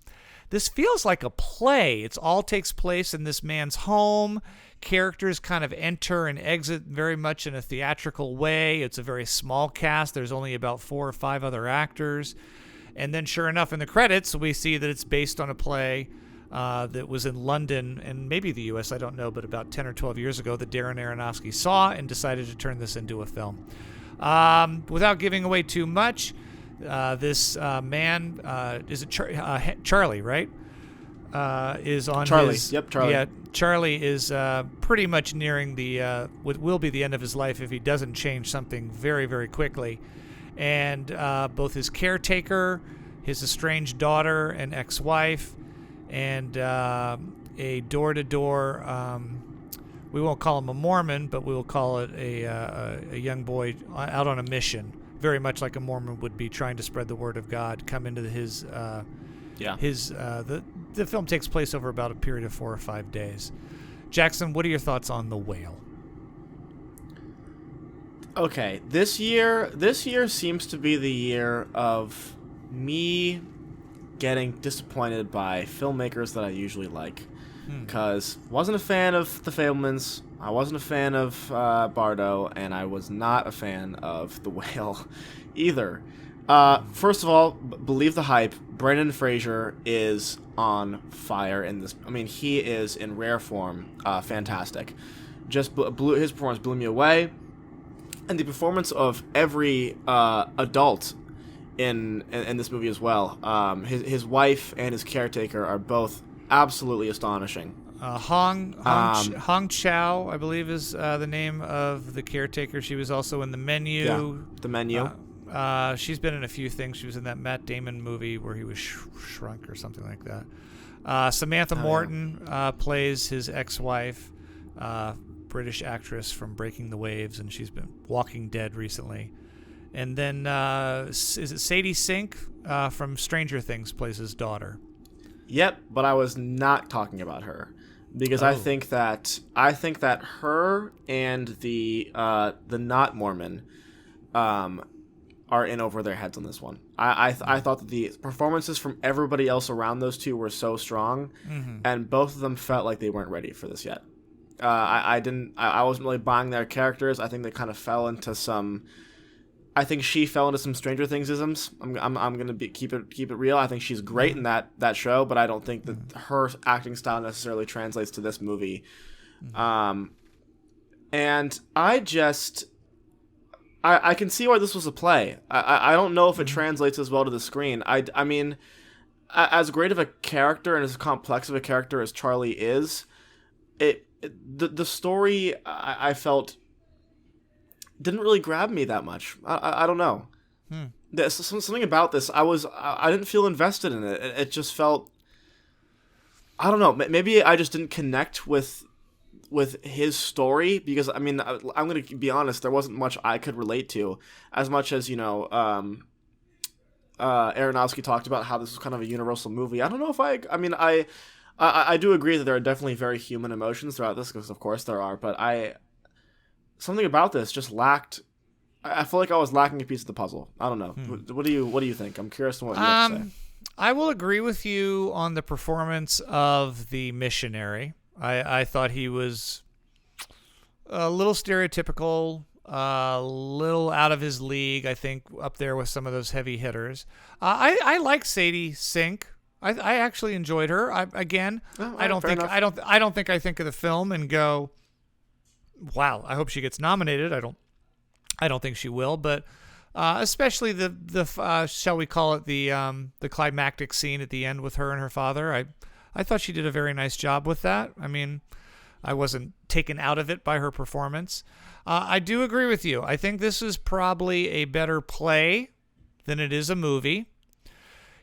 feels like a play. It all takes place in this man's home. Characters kind of enter and exit very much in a theatrical way. It's a very small cast. There's only about 4 or 5 other actors." And then sure enough, in the credits, we see that it's based on a play that was in London and maybe the U.S., I don't know, but about 10 or 12 years ago that Darren Aronofsky saw and decided to turn this into a film. Without giving away too much, this man, is it Charlie, right? Is on Charlie. his... Yep, Charlie. Yeah, Charlie is pretty much nearing what will be the end of his life if he doesn't change something very, very quickly. And both his caretaker, his estranged daughter and ex-wife, and a door-to-door, we won't call him a Mormon, but we will call it a young boy out on a mission, very much like a Mormon would be trying to spread the word of God, come into the film takes place over about a period of 4 or 5 days. Jackson, what are your thoughts on The Whale? Okay, this year seems to be the year of me getting disappointed by filmmakers that I usually like. Because wasn't a fan of The Fabelmans, I wasn't a fan of Bardo, and I was not a fan of The Whale either. First of all, believe the hype. Brendan Fraser is on fire in this. I mean, he is in rare form. Fantastic. Just his performance blew me away. And the performance of every adult in this movie as well. His wife and his caretaker are both absolutely astonishing. Hong Chow, I believe, is the name of the caretaker. She was also in The Menu. Yeah, The Menu. She's been in a few things. She was in that Matt Damon movie where he was shrunk or something like that. Samantha Morton plays his ex-wife, British actress from Breaking the Waves, and she's been Walking Dead recently. And then is it Sadie Sink from Stranger Things plays his daughter. Yep, but I was not talking about her because I think that her and the not Mormon are in over their heads on this one. I thought that the performances from everybody else around those two were so strong, and both of them felt like they weren't ready for this yet. I wasn't really buying their characters. I think they kind of fell into some. I think she fell into some Stranger Things-isms. I'm gonna keep it real. I think she's great in that show, but I don't think that her acting style necessarily translates to this movie. And I can see why this was a play. I don't know if it translates as well to the screen. I mean, as great of a character and as complex of a character as Charlie is, the story I felt didn't really grab me that much. I don't know. There's something about this. I didn't feel invested in it. It just felt, I don't know. Maybe I just didn't connect with his story because I mean I'm gonna be honest. There wasn't much I could relate to, as much as Aronofsky talked about how this was kind of a universal movie. I don't know if I do agree that there are definitely very human emotions throughout this, because of course there are, but something about this just lacked. I feel like I was lacking a piece of the puzzle. I don't know. What do you think? I'm curious to what you have to say. I will agree with you on the performance of the missionary. I thought he was a little stereotypical, a little out of his league. I think up there with some of those heavy hitters. I like Sadie Sink. I actually enjoyed her. I don't think I think of the film and go, wow, I hope she gets nominated. I don't think she will, but especially the shall we call it the climactic scene at the end with her and her father. I thought she did a very nice job with that. I mean, I wasn't taken out of it by her performance. I do agree with you. I think this is probably a better play than it is a movie.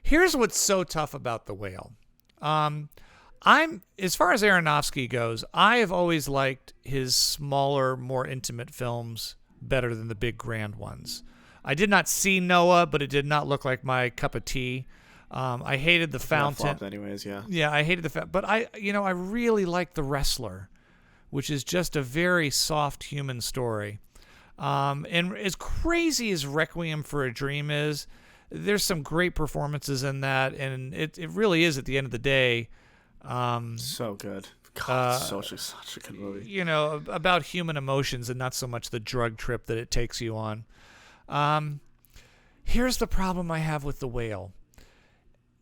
Here's what's so tough about The Whale. As far as Aronofsky goes, I have always liked his smaller, more intimate films better than the big grand ones. I did not see Noah, but it did not look like my cup of tea. I hated the fountain. Flopped anyways, yeah. Yeah, I hated the fountain. But I really like The Wrestler, which is just a very soft human story. And as crazy as Requiem for a Dream is, there's some great performances in that, and it really is, at the end of the day, so good. God, such a good movie. About human emotions and not so much the drug trip that it takes you on. Here's the problem I have with The Whale.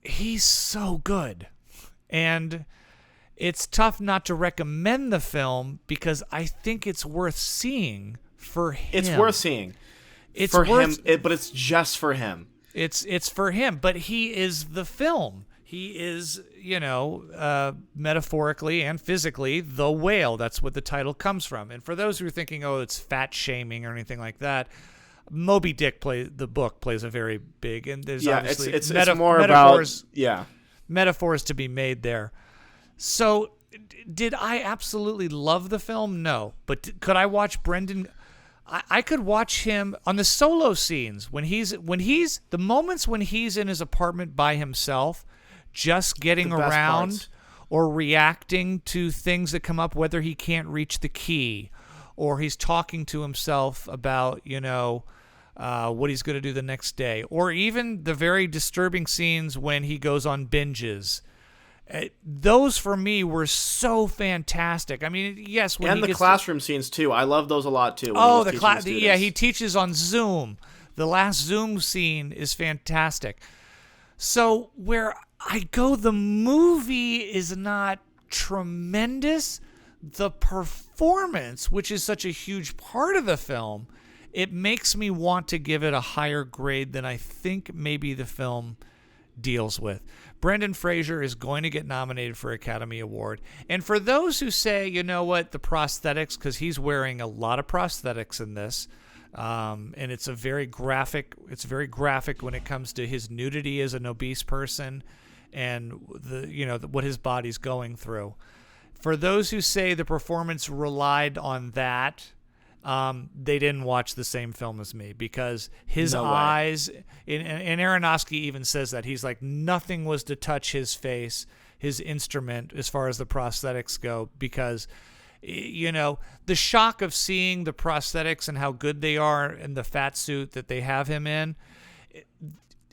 He's so good. And it's tough not to recommend the film because I think it's worth seeing for him. It's worth seeing. It's for worth, him, but it's just for him. It's for him, but he is the film. He is, metaphorically and physically the whale. That's what the title comes from. And for those who are thinking, oh, it's fat shaming or anything like that, Moby Dick the book plays a very big, and there's obviously it's more metaphors, about metaphors to be made there. So, did I absolutely love the film? No, but could I watch Brendan? I could watch him on the solo scenes when he's the moments when he's in his apartment by himself, just getting around parts. Or reacting to things that come up, whether he can't reach the key, or he's talking to himself about what he's going to do the next day, or even the very disturbing scenes when he goes on binges. Those for me were so fantastic. I mean, yes, when and the classroom scenes too. I love those a lot too. Oh, the class, yeah, he teaches on Zoom. The last Zoom scene is fantastic. So where I go, the movie is not tremendous. The performance, which is such a huge part of the film, it makes me want to give it a higher grade than I think maybe the film deals with. Brendan Fraser is going to get nominated for Academy Award. And for those who say, you know what, the prosthetics, because he's wearing a lot of prosthetics in this, and it's very graphic when it comes to his nudity as an obese person and what his body's going through. For those who say the performance relied on that, they didn't watch the same film as me, because his eyes, and Aronofsky even says that. He's like, nothing was to touch his face, his instrument, as far as the prosthetics go, because, the shock of seeing the prosthetics and how good they are and the fat suit that they have him in,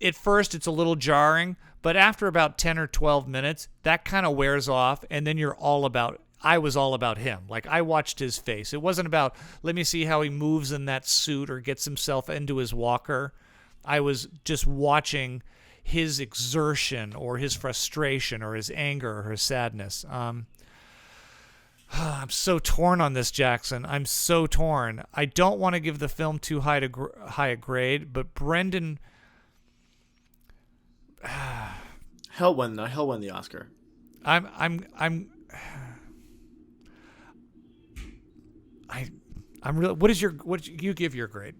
at first it's a little jarring, but after about 10 or 12 minutes, that kind of wears off, and then I was all about him. Like, I watched his face. It wasn't about, let me see how he moves in that suit or gets himself into his walker. I was just watching his exertion or his frustration or his anger or his sadness. I'm so torn on this, Jackson. I'm so torn. I don't want to give the film too high a grade, but Brendan... He'll win the Oscar. I'm really. You give your grade?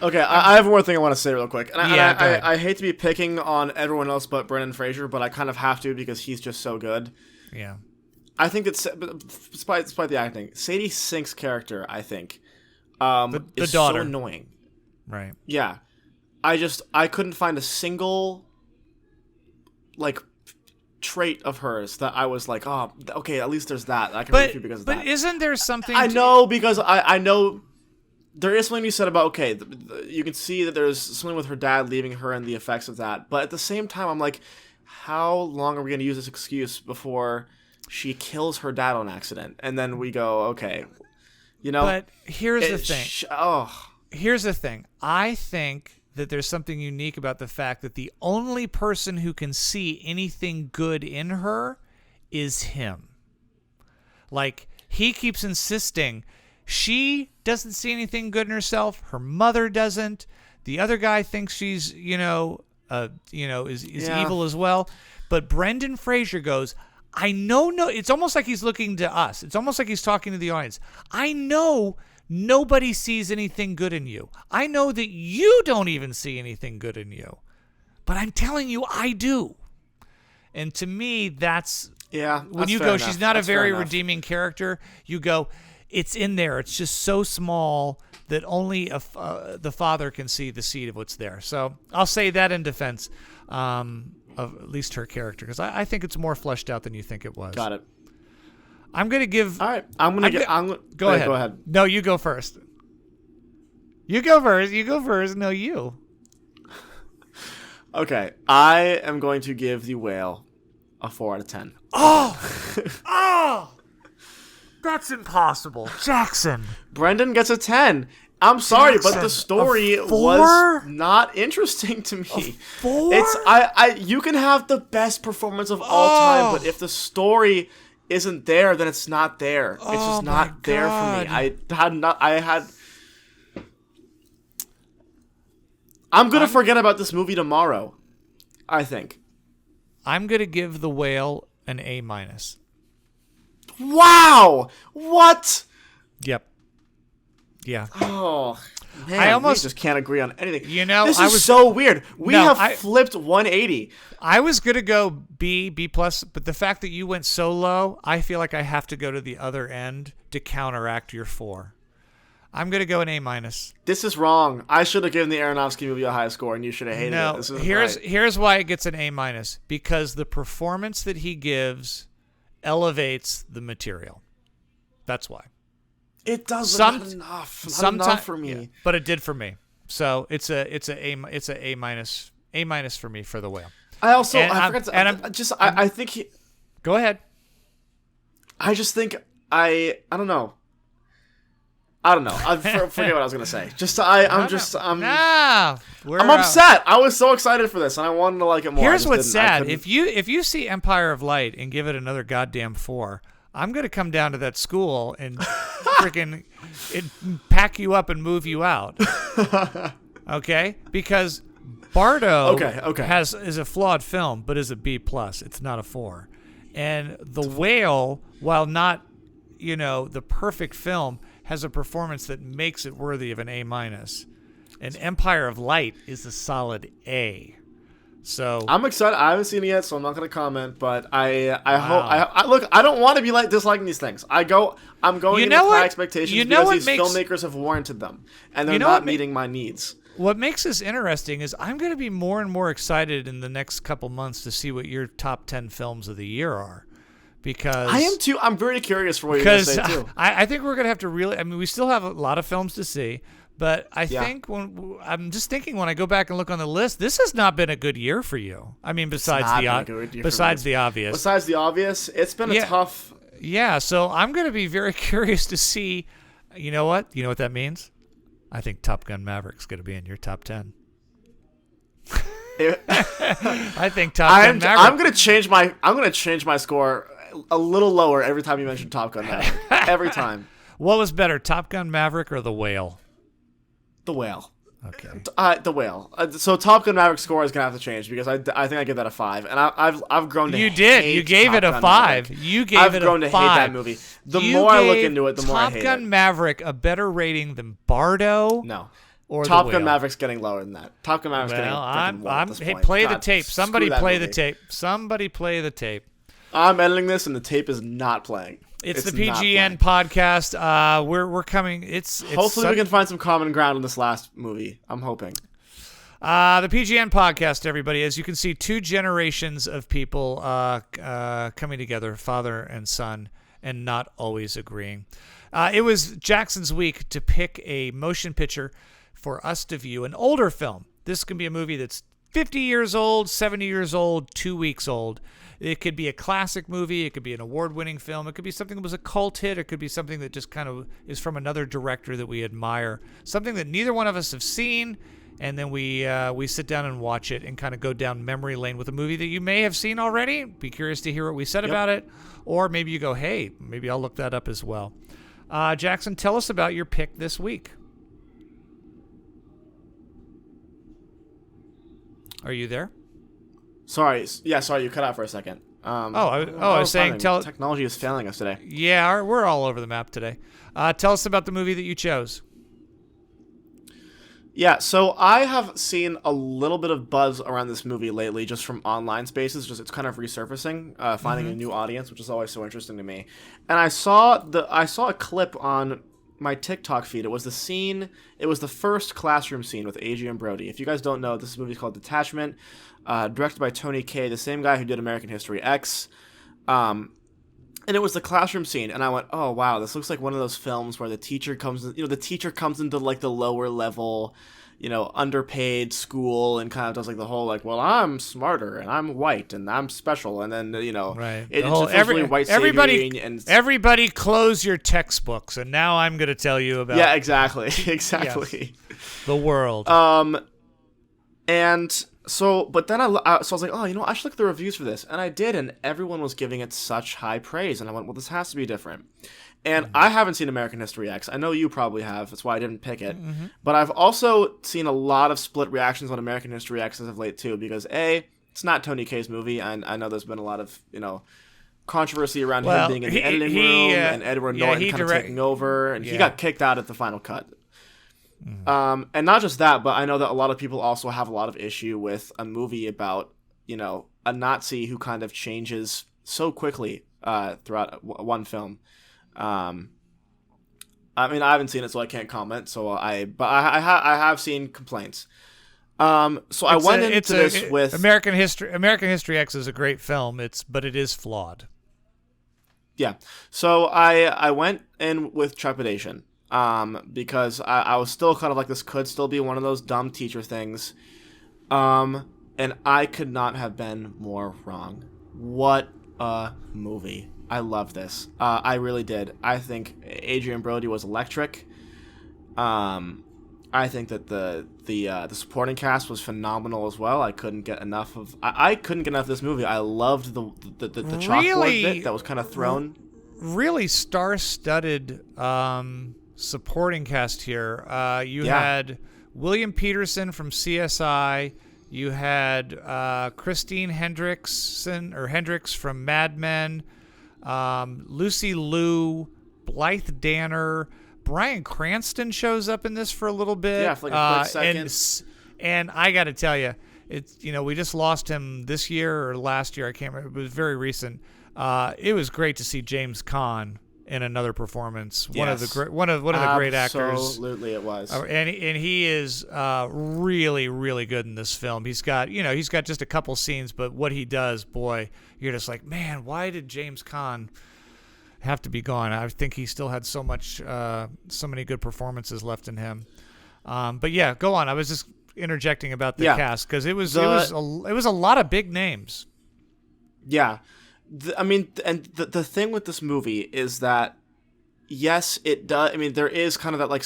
Okay, I have one more thing I want to say real quick. And go ahead. I hate to be picking on everyone else but Brendan Fraser, but I kind of have to because he's just so good. Yeah. I think that despite the acting, Sadie Sink's character, I think, the is daughter. so annoying. Right. Yeah. I couldn't find a single trait of hers that I was like, oh, okay, at least there's that. I can relate to because of that. But isn't there something... I know, because I know there is something you said about, okay, you can see that there's something with her dad leaving her and the effects of that. But at the same time, I'm like, how long are we going to use this excuse before she kills her dad on accident? And then we go, okay, But here's the thing. Here's the thing. I think that there's something unique about the fact that the only person who can see anything good in her is him. Like, he keeps insisting she doesn't see anything good in herself. Her mother doesn't. The other guy thinks she's, is evil as well. But Brendan Fraser goes, I know, it's almost like he's looking to us. It's almost like he's talking to the audience. I know nobody sees anything good in you. I know that you don't even see anything good in you. But I'm telling you, I do. And to me, that's... Yeah, when you go, she's not a very redeeming character, you go, it's in there. It's just so small that only the father can see the seed of what's there. So I'll say that in defense. of at least her character, because I think it's more fleshed out than you think it was. Got it. I'm gonna give. All right, go ahead. Go ahead. No, you go first. You go first. No, you. Okay, I am going to give The Whale a 4 out of 10. Oh, that's impossible, Jackson. Brendan gets a 10. I'm sorry, but the story was not interesting to me. 4? It's you can have the best performance of all time, but if the story isn't there, then it's not there. It's just not there for me. I'm gonna forget about this movie tomorrow, I think. I'm gonna give The Whale an A-. Wow! What? Yep. Yeah. Oh, man, we just can't agree on anything. You know, this is so weird. We have flipped 180. I was gonna go B+, but the fact that you went so low, I feel like I have to go to the other end to counteract your 4. I'm gonna go an A-. This is wrong. I should have given the Aronofsky movie a high score, and you should have hated it. This isn't right. Here's why it gets an A-, because the performance that he gives elevates the material. That's why. It does not enough. Not enough for me. Yeah, but it did for me. So it's a A-. A- for me for The Whale. I think Go ahead. I just think I don't know. I forget what I was gonna say. I'm upset. I was so excited for this, and I wanted to like it more. Here's what's sad: if you see Empire of Light and give it another goddamn 4, I'm gonna come down to that school and freaking pack you up and move you out. Okay, because Bardo is a flawed film, but is a B+. It's not a 4, and The Whale, while not the perfect film, has a performance that makes it worthy of an A-. And Empire of Light is a solid A. So I'm excited. I haven't seen it yet, so I'm not going to comment. But I hope. Look, I don't want to be disliking these things. I'm going in with high expectations because these filmmakers have warranted them, and they're not meeting my needs. What makes this interesting is I'm going to be more and more excited in the next couple months to see what your top 10 films of the year are. Because I am too. I'm very curious for what you're going to say too. I think we're going to have to really. I mean, we still have a lot of films to see, but I think I'm just thinking when I go back and look on the list, this has not been a good year for you. I mean, besides the obvious, it's been a tough. Yeah, so I'm going to be very curious to see. You know what? You know what that means? I think Top Gun Maverick's going to be in your top 10. I think Top Gun Maverick. I'm going to change my score a little lower every time you mention Top Gun Maverick. Every time. What was better, Top Gun Maverick or The Whale? The Whale. Okay. The Whale. So Top Gun Maverick score is gonna have to change because I think I give that a 5, and I've grown to. You did. You gave it a 5. You gave it a 5. I've grown to hate that movie. The more I look into it, the more I hate it. Top Gun Maverick a better rating than Bardo? No. Or Top Gun Maverick's getting lower than that. Top Gun Maverick's getting freaking low at this point. Play the tape. Somebody play the tape. Somebody play the tape. I'm editing this, and the tape is not playing. It's the PGN podcast. We're coming. Hopefully we can find some common ground in this last movie. I'm hoping. The PGN podcast, everybody. As you can see, 2 generations of people coming together, father and son, and not always agreeing. It was Jackson's week to pick a motion picture for us to view, an older film. This can be a movie that's 50 years old, 70 years old, 2 weeks old. It could be a classic movie. It could be an award-winning film. It could be something that was a cult hit. It could be something that just kind of is from another director that we admire. Something that neither one of us have seen, and then we sit down and watch it and kind of go down memory lane with a movie that you may have seen already. Be curious to hear what we said about it. Or maybe you go, hey, maybe I'll look that up as well. Jackson, tell us about your pick this week. Are you there? Sorry, you cut out for a second. I was saying, technology is failing us today. Yeah, we're all over the map today. Tell us about the movie that you chose. Yeah, so I have seen a little bit of buzz around this movie lately, just from online spaces. Just it's kind of resurfacing, finding a new audience, which is always so interesting to me. And I saw a clip on my TikTok feed. It was the first classroom scene with Adrian Brody. If you guys don't know, this movie is called Detachment. directed by Tony Kaye, the same guy who did American History X. And it was the classroom scene, and I went, "Oh wow, this looks like one of those films where the teacher comes into like the lower level, underpaid school and kind of does like the whole like, well, I'm smarter and I'm white and I'm special, and then right. It's just really white everybody close your textbooks, and now I'm going to tell you about exactly yes, the world. And so, but then I was like, oh, I should look at the reviews for this, and I did, and everyone was giving it such high praise, and I went, well, this has to be different. And I haven't seen American History X. I know you probably have. That's why I didn't pick it. Mm-hmm. But I've also seen a lot of split reactions on American History X as of late too, because it's not Tony Kaye's movie, and I know there's been a lot of controversy around him being in the editing room and Edward Norton kind of taking over, and he got kicked out at the final cut. Mm. And not just that, but I know that a lot of people also have a lot of issue with a movie about, a Nazi who kind of changes so quickly throughout one film. I mean, I haven't seen it, so I can't comment. I have seen complaints. So I went into this with American History X is a great film. But it is flawed. Yeah. So I went in with trepidation. Because I was still kind of like, this could still be one of those dumb teacher things. And I could not have been more wrong. What a movie. I love this. I really did. I think Adrian Brody was electric. I think that the supporting cast was phenomenal as well. I couldn't get enough of this movie. I loved the chalkboard bit that was kind of thrown. Really star-studded supporting cast here. You had William Peterson from CSI. You had Christine Hendricks from Mad Men. Lucy Liu, Blythe Danner. Bryan Cranston shows up in this for a little bit. Yeah, for like a quick second. And I got to tell you, it's we just lost him this year or last year. I can't remember. It was very recent. It was great to see James Caan in another performance. One of the great actors. Absolutely, it was. And he is really, really good in this film. He's got just a couple scenes, but what he does, boy, you're just like, man, why did James Caan have to be gone? I think he still had so many good performances left in him. But yeah, go on. I was just interjecting about the cast because it was a lot of big names. Yeah. The thing with this movie is that, yes, it does. I mean, there is kind of that like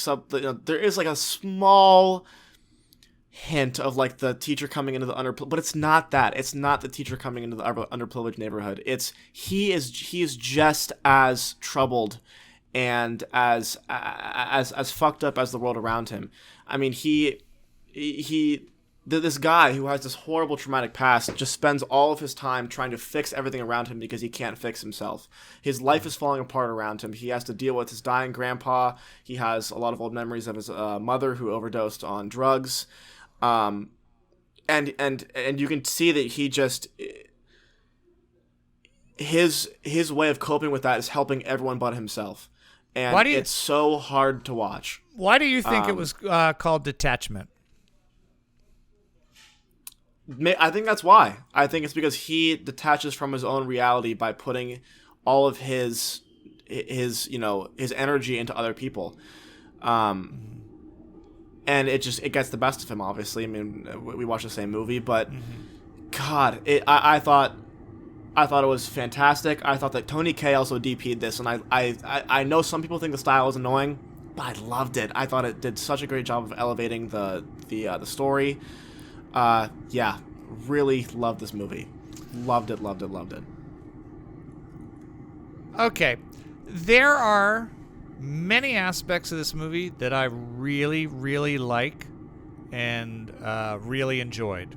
there is like a small hint of like the teacher coming into the underprivileged, but it's not that. It's not the teacher coming into the underprivileged neighborhood. He is just as troubled and as fucked up as the world around him. I mean, this guy who has this horrible traumatic past just spends all of his time trying to fix everything around him because he can't fix himself. His life is falling apart around him. He has to deal with his dying grandpa. He has a lot of old memories of his mother who overdosed on drugs. And you can see that he just his way of coping with that is helping everyone but himself. And it's so hard to watch. Why do you think it was called Detachment? I think that's why. I think it's because he detaches from his own reality by putting all of his energy into other people. And it gets the best of him, obviously. I mean, we watched the same movie, but God, I thought it was fantastic. I thought that Tony Kaye also DP'd this, and I know some people think the style is annoying, but I loved it. I thought it did such a great job of elevating the story. Really loved this movie. Loved it. Okay. There are many aspects of this movie that I really, really like and really enjoyed.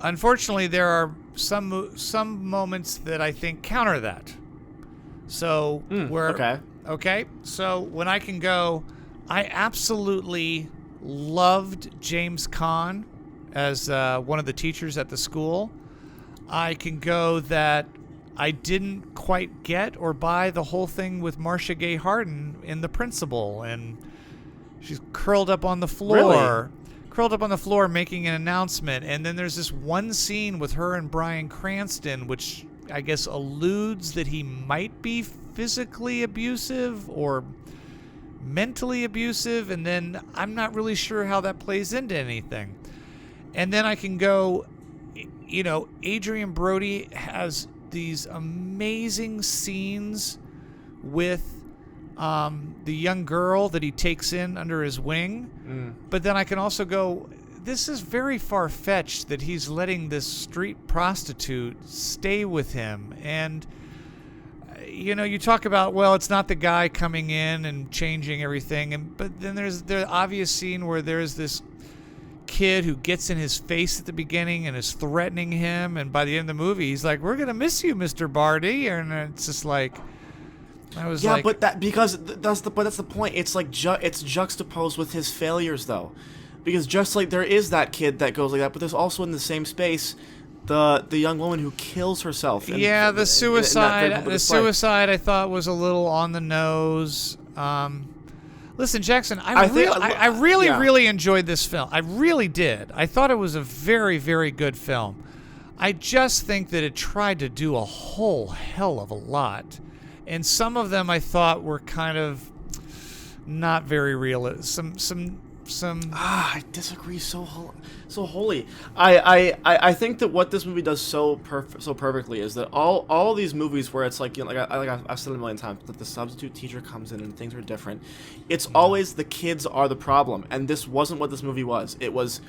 Unfortunately, there are some moments that I think counter that. So okay. So when I can go, I absolutely loved James Caan as one of the teachers at the school. I can go that I didn't quite get or buy the whole thing with Marcia Gay Harden in The Principal, and she's curled up on the floor. curled up on the floor making an announcement. And then there's this one scene with her and Bryan Cranston, which I guess alludes that he might be physically abusive or mentally abusive. And then I'm not really sure how that plays into anything. And then I can go, you know, Adrian Brody has these amazing scenes with the young girl that he takes in under his wing. But then I can also go, this is very far-fetched that he's letting this street prostitute stay with him. And, you know, you talk about, well, it's not the guy coming in and changing everything. But then there's the obvious scene where there's this kid who gets in his face at the beginning and is threatening him. And by the end of the movie, he's like, we're going to miss you, Mr. Bardi. And it's just like... but that's the point. It's like it's juxtaposed with his failures, though, because just like there is that kid that goes like that, but there's also in the same space the young woman who kills herself. The suicide. The suicide I thought was a little on the nose. Listen, Jackson, I really enjoyed this film. I really did. I thought it was a very, very good film. I just think that it tried to do a whole hell of a lot. And some of them I thought were kind of not very real. Some. I disagree so wholly. I think that what this movie does so perfectly is that all these movies where it's like, you know, like I've said a million times, that the substitute teacher comes in and things are different. It's always the kids are the problem, and this wasn't what this movie was. It was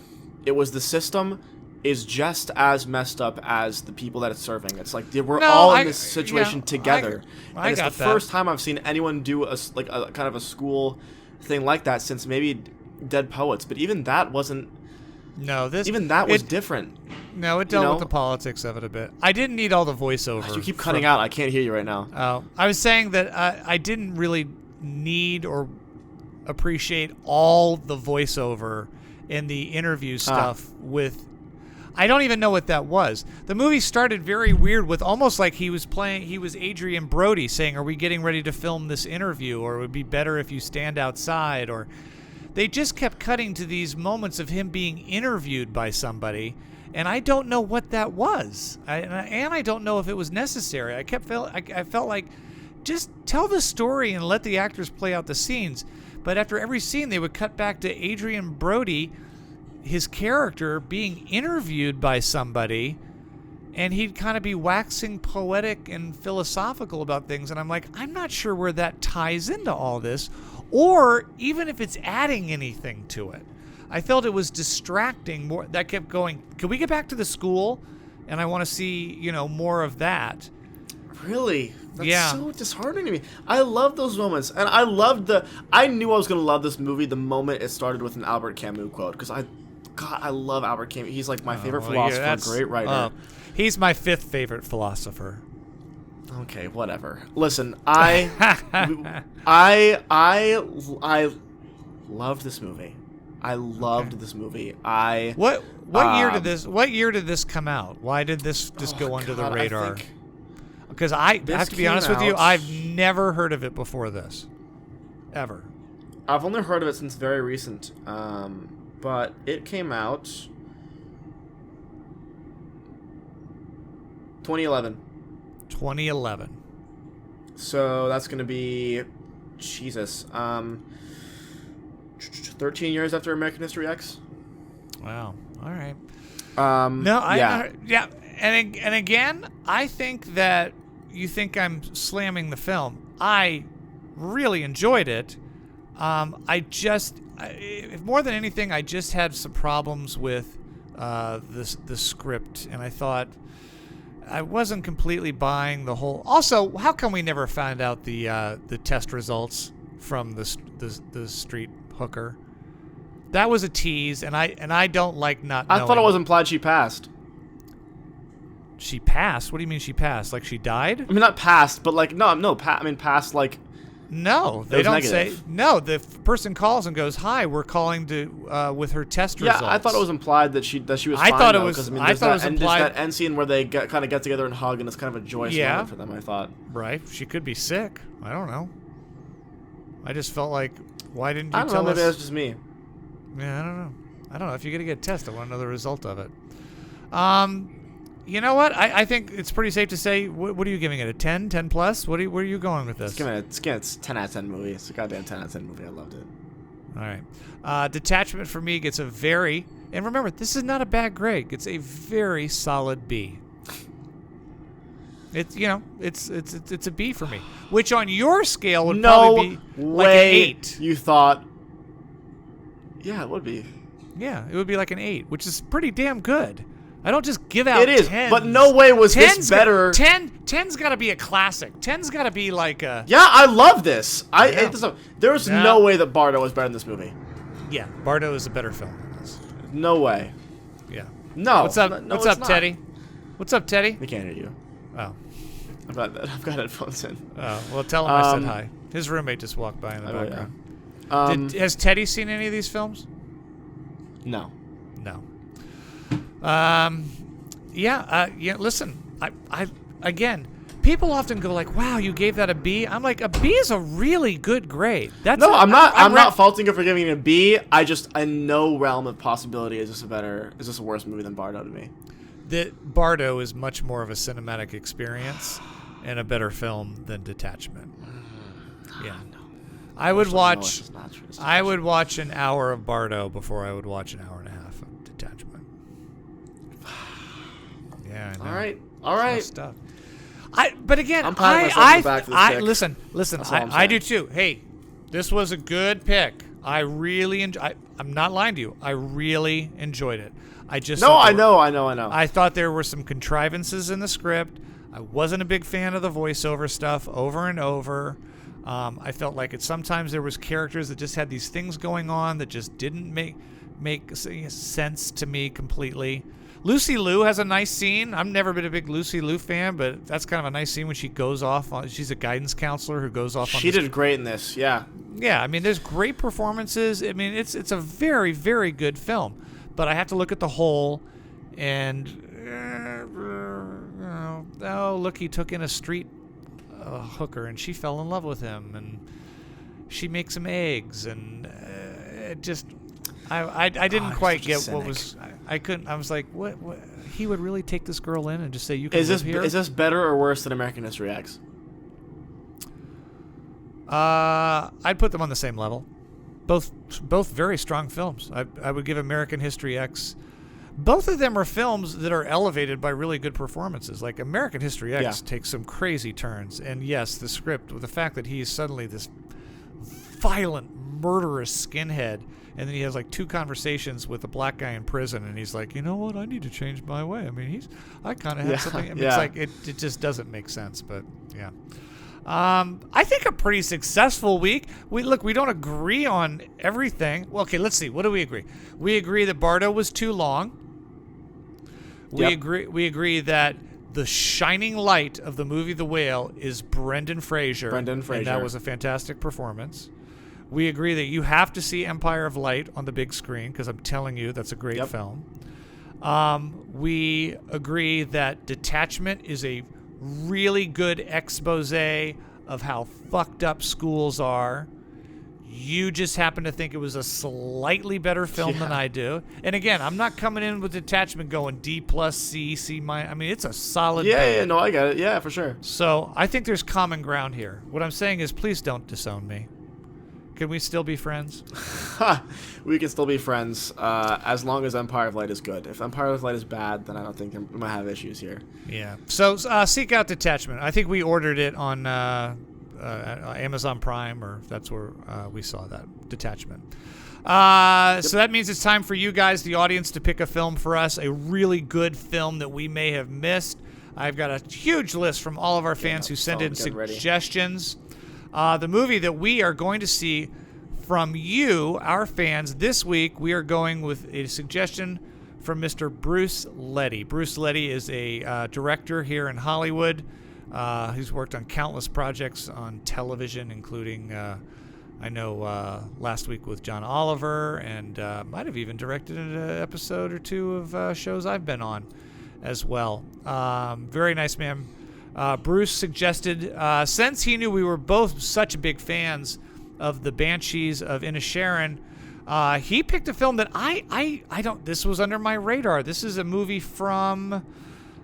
the system is just as messed up as the people that it's serving. It's like we're all in this situation together. And it's the first time I've seen anyone do a kind of a school thing like that since maybe Dead Poets. But even that wasn't. No, was different. No, it dealt with the politics of it a bit. I didn't need all the voiceover. You keep cutting out. I can't hear you right now. Oh, I was saying that I didn't really need or appreciate all the voiceover in the interview stuff with. I don't even know what that was. The movie started very weird with almost like he was Adrian Brody saying, are we getting ready to film this interview? Or it would be better if you stand outside. Or they just kept cutting to these moments of him being interviewed by somebody. And I don't know what that was. And I don't know if it was necessary. I felt like just tell the story and let the actors play out the scenes. But after every scene, they would cut back to Adrian Brody, his character, being interviewed by somebody, and he'd kind of be waxing poetic and philosophical about things. And I'm like, I'm not sure where that ties into all this, or even if it's adding anything to it. I felt it was distracting more. That kept going, can we get back to the school? And I want to see, you know, more of that. Really? That's so disheartening to me. I love those moments. And I knew I was going to love this movie the moment it started with an Albert Camus quote. Because I love Albert Camus. He's like my favorite philosopher, great writer. He's my fifth favorite philosopher. Okay, whatever. Listen, I loved this movie. I loved this movie. What year did this come out? Why did this just go under the radar? Because I have to be honest with you, I've never heard of it before this. Ever. I've only heard of it since very recent. But it came out 2011. 2011. So that's going to be 13 years after American History X. Wow. All right. Yeah. And again, I think that you think I'm slamming the film. I really enjoyed it. If more than anything, I just had some problems with the script, and I thought I wasn't completely buying the whole. Also, how come we never found out the test results from the street hooker? That was a tease, and I don't like not knowing. I thought it was implied she passed. She passed? What do you mean she passed? Like she died? I mean, not passed, but like passed like. No, they don't say. No, the person calls and goes, "Hi, we're calling to with her test results." Yeah, I thought it was implied that she was. I fine, thought though, it was. I thought it was implied. There's that end scene where they kind of get together and hug, and it's kind of a joyous moment for them. I thought. Right, she could be sick. I don't know. I just felt like, why didn't you tell us? Maybe that's just me. Yeah, I don't know. I don't know. If you're going to get a test, I want to know the result of it. You know what? I think it's pretty safe to say, what are you giving it? A 10? 10 plus? Where are you going with this? It's 10 out of 10 movie. It's a goddamn 10 out of 10 movie. I loved it. All right. Detachment for me gets a very, and remember, this is not a bad grade. It's a very solid B. It's it's a B for me, which on your scale would probably be like an 8. You thought? Yeah, it would be. Yeah, it would be like an 8, which is pretty damn good. I don't just give out 10s. It is, but no way was this better. 10's got to be a classic. 10's got to be like a... Yeah, I love this. I ate this up. There's no way that Bardo was better than this movie. Yeah, Bardo is a better film than this. No way. Yeah. No. What's up? No, what's up, Teddy? What's up, Teddy? We can't hear you. Oh. I've got headphones in. Oh, well, tell him I said hi. His roommate just walked by in the background. Yeah. Has Teddy seen any of these films? No. No. Listen, I again, people often go like, "Wow, you gave that a B." I'm like, a B is a really good grade. I'm not faulting you for giving it a B. I just, in no realm of possibility is this a worse movie than Bardo to me. That Bardo is much more of a cinematic experience and a better film than Detachment. Yeah. I would watch an hour of Bardo before I would watch an hour and a half of Detachment. Yeah, I know. All right. Stuff. But again, I'm patting myself on the back for this pick. Listen. I do too. Hey, this was a good pick. I really I'm not lying to you. I really enjoyed it. I know. I thought there were some contrivances in the script. I wasn't a big fan of the voiceover stuff over and over. I felt like sometimes there was characters that just had these things going on that just didn't make sense to me completely. Lucy Liu has a nice scene. I've never been a big Lucy Liu fan, but that's kind of a nice scene when she goes off. She's a guidance counselor who goes off. She did great in this. Yeah. Yeah. I mean, there's great performances. I mean, it's a very, very good film. But I have to look at the whole, and look, he took in a street hooker, and she fell in love with him, and she makes him eggs, and it just, I didn't quite get what was. I couldn't. I was like, what? He would really take this girl in and just say, "You can live here." Is this better or worse than American History X? I'd put them on the same level. Both very strong films. I would give American History X. Both of them are films that are elevated by really good performances. Like American History X takes some crazy turns. And yes, the script, with the fact that he's suddenly this violent, murderous skinhead, and then he has like 2 conversations with a black guy in prison, and he's like, you know what, I need to change my way. I mean, I kind of have something. I mean, it's like, it just doesn't make sense, but yeah. I think a pretty successful week. We don't agree on everything. Well, okay, let's see. What do we agree? We agree that Bardo was too long. We agree that the shining light of the movie The Whale is Brendan Fraser. And that was a fantastic performance. We agree that you have to see Empire of Light on the big screen, because I'm telling you, that's a great film. We agree that Detachment is a really good expose of how fucked up schools are. You just happen to think it was a slightly better film than I do. And again, I'm not coming in with Detachment going D+, C, C-. I mean, it's a solid. No, I got it. Yeah, for sure. So I think there's common ground here. What I'm saying is, please don't disown me. Can we still be friends? We can still be friends as long as Empire of Light is good. If Empire of Light is bad, then I don't think we might have issues here. Yeah. So seek out Detachment. I think we ordered it on Amazon Prime, or that's where we saw that, Detachment. So that means it's time for you guys, the audience, to pick a film for us, a really good film that we may have missed. I've got a huge list from all of our fans who send in suggestions. The movie that we are going to see from you, our fans, this week, we are going with a suggestion from Mr. Bruce Leddy. Bruce Leddy is a director here in Hollywood. He's worked on countless projects on television, including, last week with John Oliver, and might have even directed an episode or 2 of shows I've been on as well. Very nice man. Bruce suggested, since he knew we were both such big fans of the Banshees of Inisherin, He picked a film that I don't. This was under my radar. This is a movie from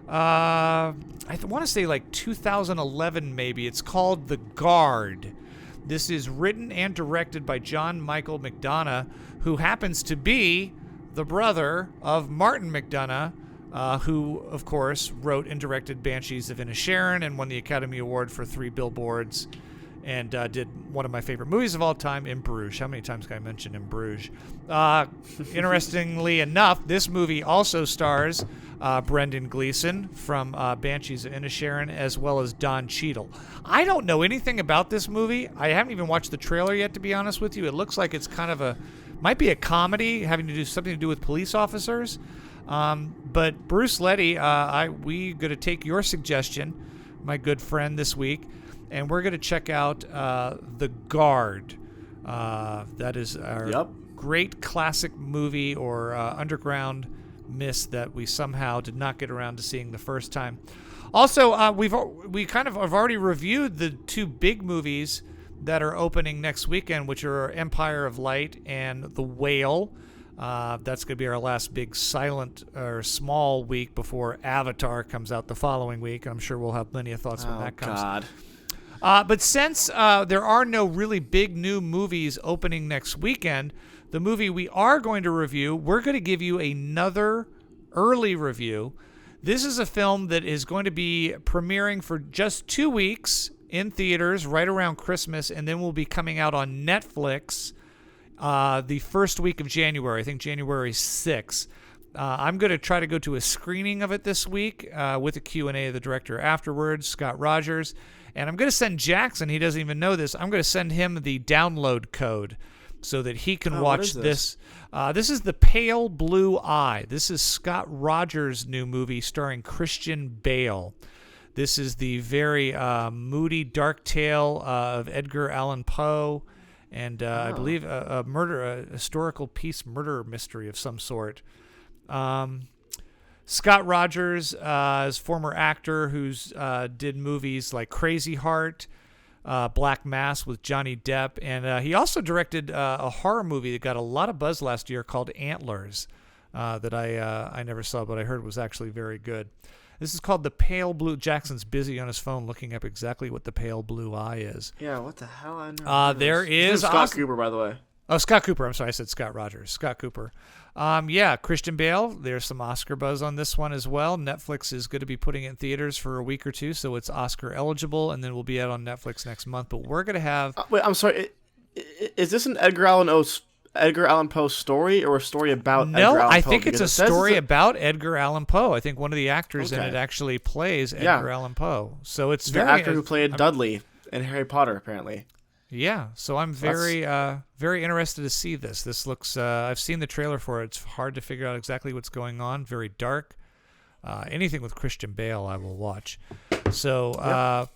I want to say like 2011 maybe. It's called The Guard. This is written and directed by John Michael McDonough, who happens to be the brother of Martin McDonough, who, of course, wrote and directed Banshees of Inisherin and won the Academy Award for 3 Billboards, and did one of my favorite movies of all time, In Bruges. How many times can I mention In Bruges? Interestingly enough, this movie also stars Brendan Gleeson from Banshees of Inisherin, as well as Don Cheadle. I don't know anything about this movie. I haven't even watched the trailer yet, to be honest with you. It looks like it's kind of might be a comedy having to do something to do with police officers. But Bruce Letty, we going to take your suggestion, my good friend, this week, and we're going to check out The Guard. That is our great classic movie or underground miss that we somehow did not get around to seeing the first time. Also, we kind of have already reviewed the 2 big movies that are opening next weekend, which are Empire of Light and The Whale. That's going to be our last big silent or small week before Avatar comes out the following week. I'm sure we'll have plenty of thoughts when that comes. God. But since there are no really big new movies opening next weekend, the movie we are going to review, we're going to give you another early review. This is a film that is going to be premiering for just 2 weeks in theaters right around Christmas, and then will be coming out on Netflix the first week of January, I think January 6th. I'm going to try to go to a screening of it this week with a Q&A of the director afterwards, Scott Rogers. And I'm going to send Jackson, he doesn't even know this, I'm going to send him the download code so that he can watch this. This is The Pale Blue Eye. This is Scott Rogers' new movie starring Christian Bale. This is the very moody, dark tale of Edgar Allan Poe, and I believe a historical piece murder mystery of some sort. Scott Rogers is a former actor who's did movies like Crazy Heart, Black Mass with Johnny Depp, and he also directed a horror movie that got a lot of buzz last year called Antlers that I never saw, but I heard was actually very good. This is called The Pale Blue. Jackson's busy on his phone looking up exactly what The Pale Blue Eye is. Yeah, what the hell? I know. There is Scott Cooper, by the way. Oh, Scott Cooper. I'm sorry, I said Scott Rogers. Scott Cooper. Yeah, Christian Bale. There's some Oscar buzz on this one as well. Netflix is going to be putting it in theaters for a week or two, so it's Oscar eligible, and then we'll be out on Netflix next month. But we're going to have... wait, I'm sorry. Is this an Edgar Allan Poe story or a story about Edgar Allan Poe? No, I think it's a story about Edgar Allan Poe. I think one of the actors in it actually plays Edgar Allan Poe. So it's the actor who played Dudley in Harry Potter, apparently. Yeah, so I'm very interested to see this. This looks, I've seen the trailer for it. It's hard to figure out exactly what's going on. Very dark. Anything with Christian Bale, I will watch. So,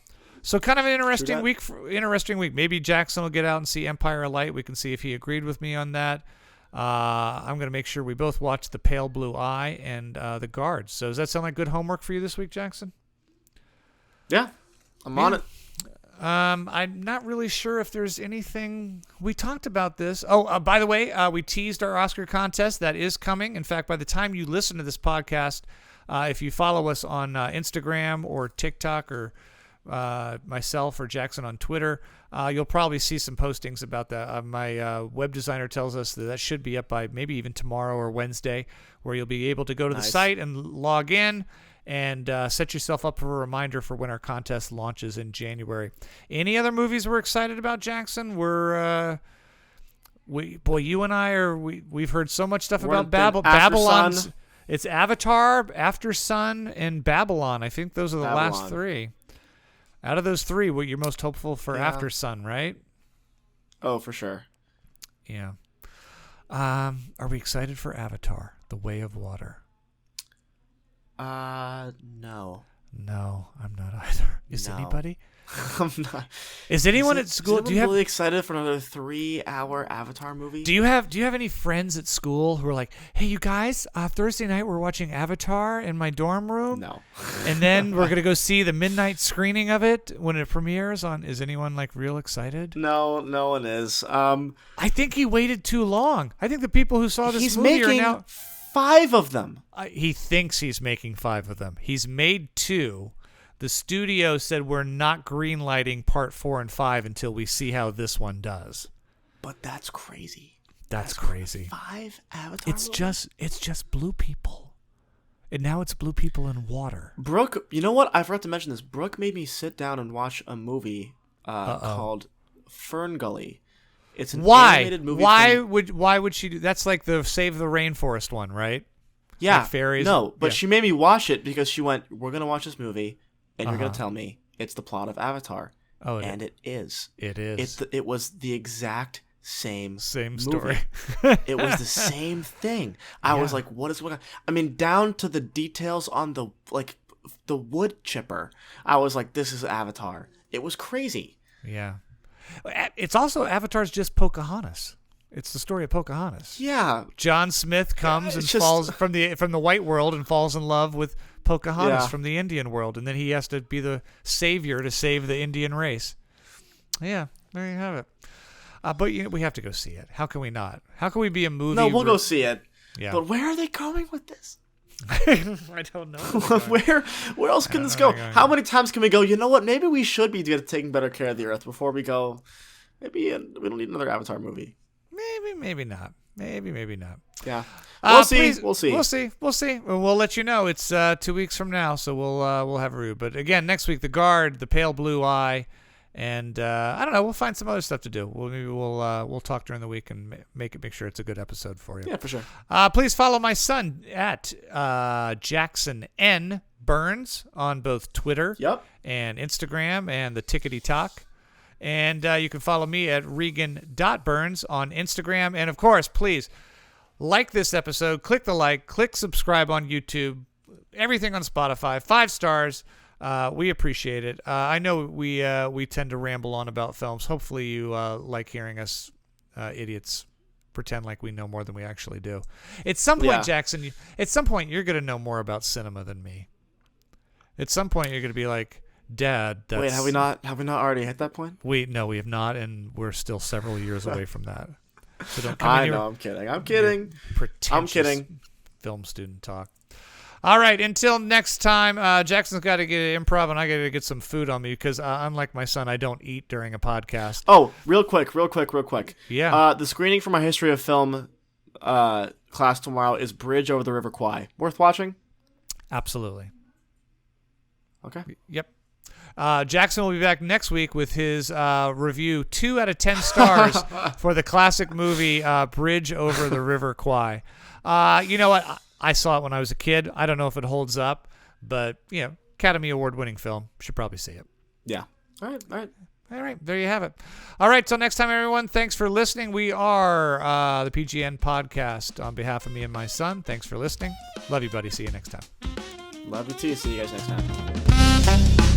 so kind of an interesting week. Interesting week. Maybe Jackson will get out and see Empire of Light. We can see if he agreed with me on that. I'm going to make sure we both watch The Pale Blue Eye and The Guard. So does that sound like good homework for you this week, Jackson? Yeah, I'm on it. I'm not really sure if there's anything. We talked about this. Oh, by the way, we teased our Oscar contest. That is coming. In fact, by the time you listen to this podcast, if you follow us on Instagram or TikTok or myself or Jackson on Twitter, you'll probably see some postings about that. My web designer tells us that should be up by maybe even tomorrow or Wednesday, where you'll be able to go to the site and log in and set yourself up for a reminder for when our contest launches in January. Any other movies we're excited about, Jackson? You and I are. We've heard so much stuff about Babylon. It's Avatar, After Sun, and Babylon. I think those are the last 3. Out of those 3, what you're most hopeful for After Sun, right? Oh, for sure. Yeah. Are we excited for Avatar, The Way of Water? No. No, I'm not either. Is anybody? I'm not. Is anyone at school? Do you really excited for another 3-hour Avatar movie? Do you have any friends at school who are like, hey, you guys, Thursday night we're watching Avatar in my dorm room? No. And then we're gonna go see the midnight screening of it when it premieres on. Is anyone like real excited? No one is. I think he waited too long. I think the people who saw this movie are now 5 of them. He thinks he's making 5 of them. He's made 2. The studio said we're not greenlighting part 4 and 5 until we see how this one does. But that's crazy. That's crazy. 5 Avatar It's just blue people. And now it's blue people in water. Brooke, you know what? I forgot to mention this. Brooke made me sit down and watch a movie called Ferngully. It's an animated movie. Why would she do? That's like the Save the Rainforest one, right? Yeah. Like fairies. No, but yeah. she made me watch it because she went, "We're gonna watch this movie, and you're gonna Uh-huh. tell me it's the plot of Avatar." Oh, and it is. It is. It was the exact same movie. story. It was the same thing. I was like, "What is going on?" I mean, down to the details on the wood chipper. I was like, "This is Avatar." It was crazy. Yeah. It's also Avatar's just Pocahontas. It's the story of Pocahontas. Yeah. John Smith comes and falls from the white world and falls in love with Pocahontas from the Indian world, and then he has to be the savior to save the Indian race. Yeah, there you have it. But we have to go see it. How can we not? How can we be a movie? No, we'll go see it. Yeah. But where are they going with this? I don't know. Where else can this go? How many times can we go, you know what, maybe we should be taking better care of the earth before we go, maybe we don't need another Avatar movie. Maybe not. Maybe not. Yeah. We'll see. We'll see. We'll let you know. It's 2 weeks from now, so we'll have a review. But again, next week, The Guard, The Pale Blue Eye, and I don't know. We'll find some other stuff to do. We'll talk during the week and make sure it's a good episode for you. Yeah, for sure. Please follow my son at Jackson N Burns on both Twitter and Instagram and the Tickety Talk. And you can follow me at Regan.Burns on Instagram. And, of course, please like this episode. Click the like. Click subscribe on YouTube. Everything on Spotify. 5 stars. We appreciate it. I know we tend to ramble on about films. Hopefully you like hearing us idiots pretend like we know more than we actually do. At some point, Jackson, at some point you're going to know more about cinema than me. At some point you're going to be like, Dad, that's... Wait, have we not already hit that point? No, we have not, and we're still several years away from that. So don't come I in know, I'm kidding. Pretentious film student talk. All right, until next time, Jackson's got to get improv, and I got to get some food on me because, unlike my son, I don't eat during a podcast. Oh, real quick. Yeah. The screening for my history of film class tomorrow is Bridge Over the River Kwai. Worth watching? Absolutely. Okay. Yep. Jackson will be back next week with his review 2 out of 10 stars for the classic movie Bridge Over the River Kwai. You know what? I saw it when I was a kid. I don't know if it holds up, but Academy Award-winning film. Should probably see it. Yeah. All right. There you have it. All right. Till next time, everyone. Thanks for listening. We are the PGN Podcast. On behalf of me and my son, thanks for listening. Love you, buddy. See you next time. Love you too. See you guys next time.